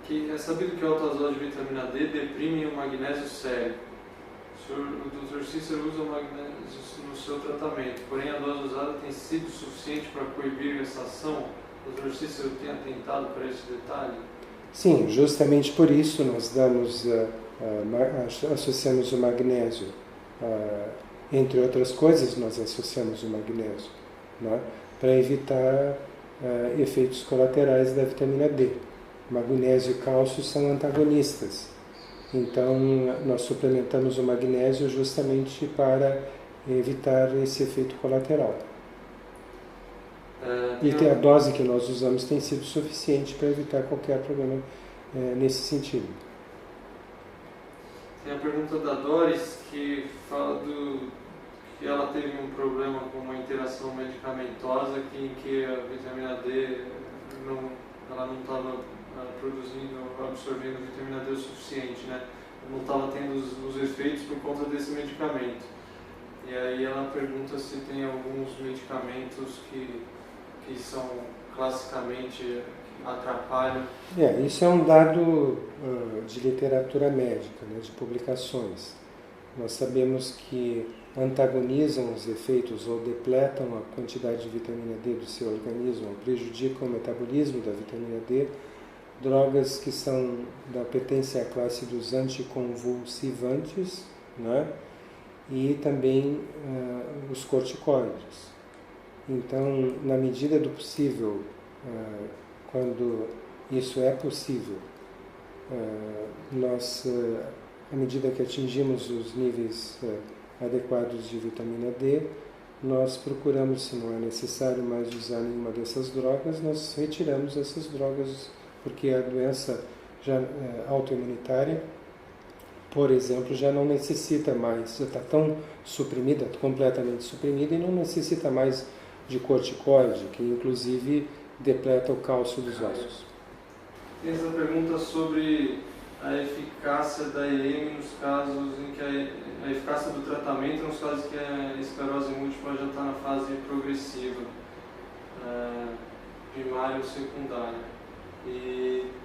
que é sabido que altas doses de vitamina D deprimem o magnésio sério. O Dr. Cícero usa o magnésio no seu tratamento, porém a dose usada tem sido suficiente para coibir essa ação? O Dr. Cícero tem atentado para esse detalhe?
Sim, justamente por isso nós associamos o magnésio. Entre outras coisas, nós associamos o magnésio, né, para evitar efeitos colaterais da vitamina D. Magnésio e cálcio são antagonistas. Então, nós suplementamos o magnésio justamente para evitar esse efeito colateral. E a dose que nós usamos tem sido suficiente para evitar qualquer problema nesse sentido.
Tem a pergunta da Doris, que fala que ela teve um problema com uma interação medicamentosa em que a vitamina D ela não estava absorvendo vitamina D o suficiente, né? Não estava tendo os efeitos por conta desse medicamento. E aí ela pergunta se tem alguns medicamentos que são classicamente atrapalham.
Isso é um dado de literatura médica, né, de publicações. Nós sabemos que antagonizam os efeitos ou depletam a quantidade de vitamina D do seu organismo, ou prejudicam o metabolismo da vitamina D, drogas que pertencem à classe dos anticonvulsivantes, né, e também os corticoides. Então, na medida do possível, quando isso é possível, nós, à medida que atingimos os níveis adequados de vitamina D, nós procuramos, se não é necessário mais usar nenhuma dessas drogas, nós retiramos essas drogas, porque a doença autoimunitária por exemplo, já não necessita mais, já está tão suprimida, completamente suprimida, e não necessita mais de corticoide, que inclusive depleta o cálcio dos ossos.
Tem essa pergunta sobre a eficácia da IEM nos casos em que a eficácia do tratamento nos casos que a esclerose múltipla já está na fase progressiva, primária ou secundária.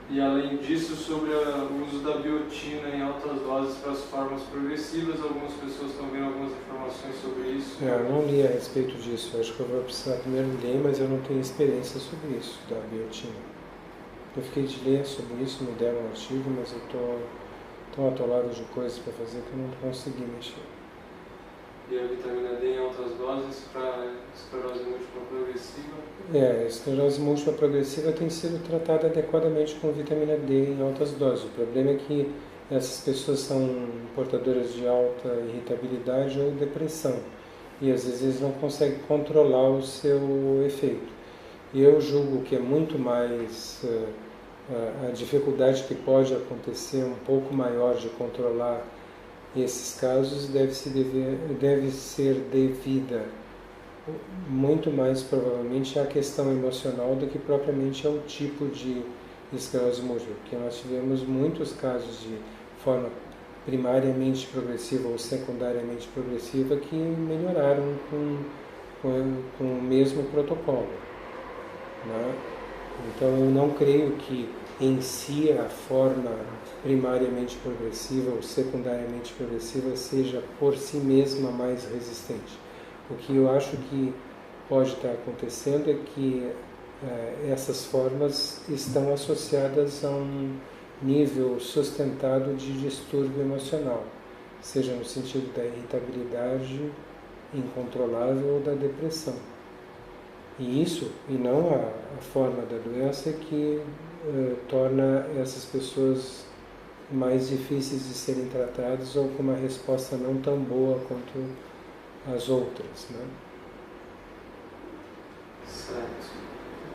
E além disso, sobre o uso da biotina em altas doses para as formas progressivas, algumas pessoas estão vendo algumas informações sobre isso.
Eu não li a respeito disso, acho que eu vou precisar primeiro ler, mas eu não tenho experiência sobre isso, da biotina. Eu fiquei de ler sobre isso, me deram um artigo, mas eu estou tão atolado de coisas para fazer que eu não consegui mexer.
E a vitamina D em altas doses para esclerose múltipla progressiva?
A esclerose múltipla progressiva tem sido tratada adequadamente com vitamina D em altas doses. O problema é que essas pessoas são portadoras de alta irritabilidade ou depressão e às vezes não conseguem controlar o seu efeito. E eu julgo que é muito mais a dificuldade que pode acontecer um pouco maior de controlar esses casos deve ser devida muito mais provavelmente à questão emocional do que propriamente ao tipo de esclerose múltipla, porque nós tivemos muitos casos de forma primariamente progressiva ou secundariamente progressiva que melhoraram com o mesmo protocolo, né? Então eu não creio que em si a forma primariamente progressiva ou secundariamente progressiva seja por si mesma mais resistente. O que eu acho que pode estar acontecendo é que essas formas estão associadas a um nível sustentado de distúrbio emocional, seja no sentido da irritabilidade incontrolável ou da depressão. E isso, e não a forma da doença, que torna essas pessoas mais difíceis de serem tratadas ou com uma resposta não tão boa quanto as outras, né?
Certo.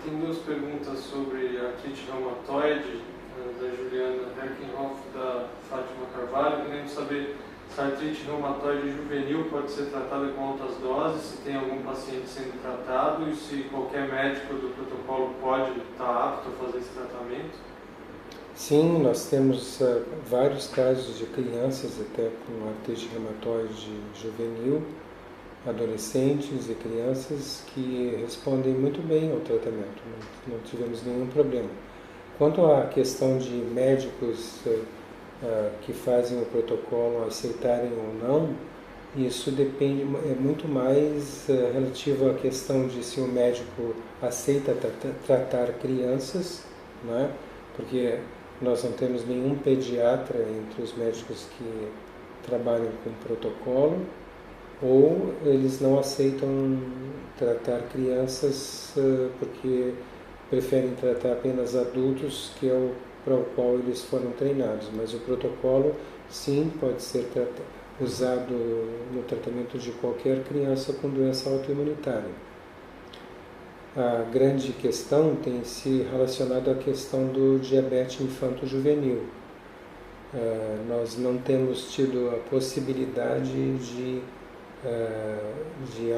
Tem duas perguntas sobre artrite reumatoide, da Juliana Herkenhoff, da Fátima Carvalho. Queremos saber se a artrite reumatoide juvenil pode ser tratada com altas doses, se tem algum paciente sendo tratado e se qualquer médico do protocolo pode estar apto a fazer esse tratamento.
Sim, nós temos vários casos de crianças até com artrite reumatoide juvenil, adolescentes e crianças que respondem muito bem ao tratamento, não tivemos nenhum problema. Quanto à questão de médicos que fazem o protocolo aceitarem ou não, isso depende, é muito mais relativo à questão de se o médico aceita tratar crianças, né? Porque nós não temos nenhum pediatra entre os médicos que trabalham com protocolo, ou eles não aceitam tratar crianças porque preferem tratar apenas adultos, que é para o qual eles foram treinados. Mas o protocolo, sim, pode ser usado no tratamento de qualquer criança com doença autoimunitária. A grande questão tem se relacionado à questão do diabetes infanto-juvenil. Nós não temos tido a possibilidade de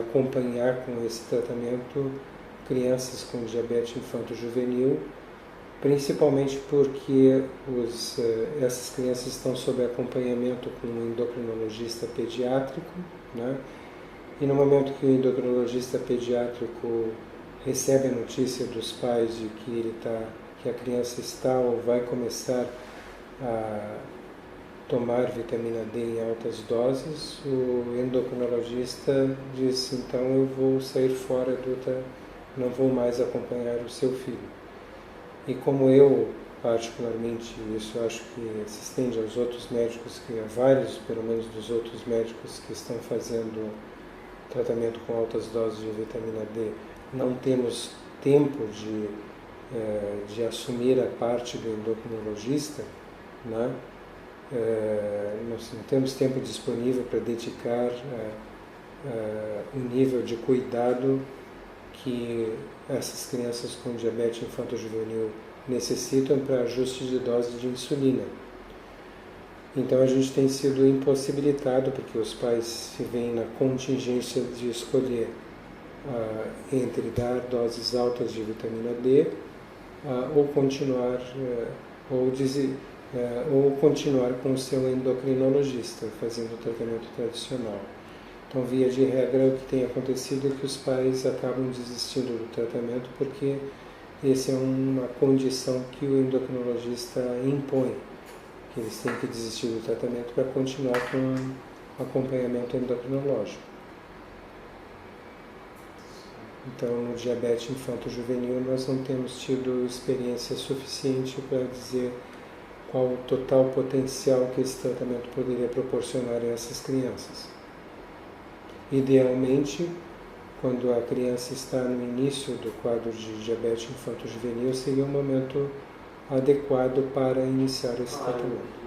acompanhar com esse tratamento crianças com diabetes infanto-juvenil, principalmente porque essas crianças estão sob acompanhamento com um endocrinologista pediátrico, né? E no momento que o endocrinologista pediátrico recebe a notícia dos pais de que a criança está ou vai começar a tomar vitamina D em altas doses, o endocrinologista diz: então eu vou sair fora não vou mais acompanhar o seu filho. E como eu, particularmente, isso acho que se estende aos outros médicos, que há vários, pelo menos dos outros médicos que estão fazendo tratamento com altas doses de vitamina D, não temos tempo de assumir a parte do endocrinologista, né? Nós não temos tempo disponível para dedicar o nível de cuidado que essas crianças com diabetes infanto-juvenil necessitam para ajuste de dose de insulina. Então a gente tem sido impossibilitado, porque os pais se veem na contingência de escolher entre dar doses altas de vitamina D ou continuar com o seu endocrinologista, fazendo o tratamento tradicional. Então, via de regra, o que tem acontecido é que os pais acabam desistindo do tratamento porque essa é uma condição que o endocrinologista impõe, que eles têm que desistir do tratamento para continuar com o acompanhamento endocrinológico. Então, no diabetes infanto-juvenil, nós não temos tido experiência suficiente para dizer qual o total potencial que esse tratamento poderia proporcionar a essas crianças. Idealmente, quando a criança está no início do quadro de diabetes infanto-juvenil, seria um momento adequado para iniciar esse tratamento.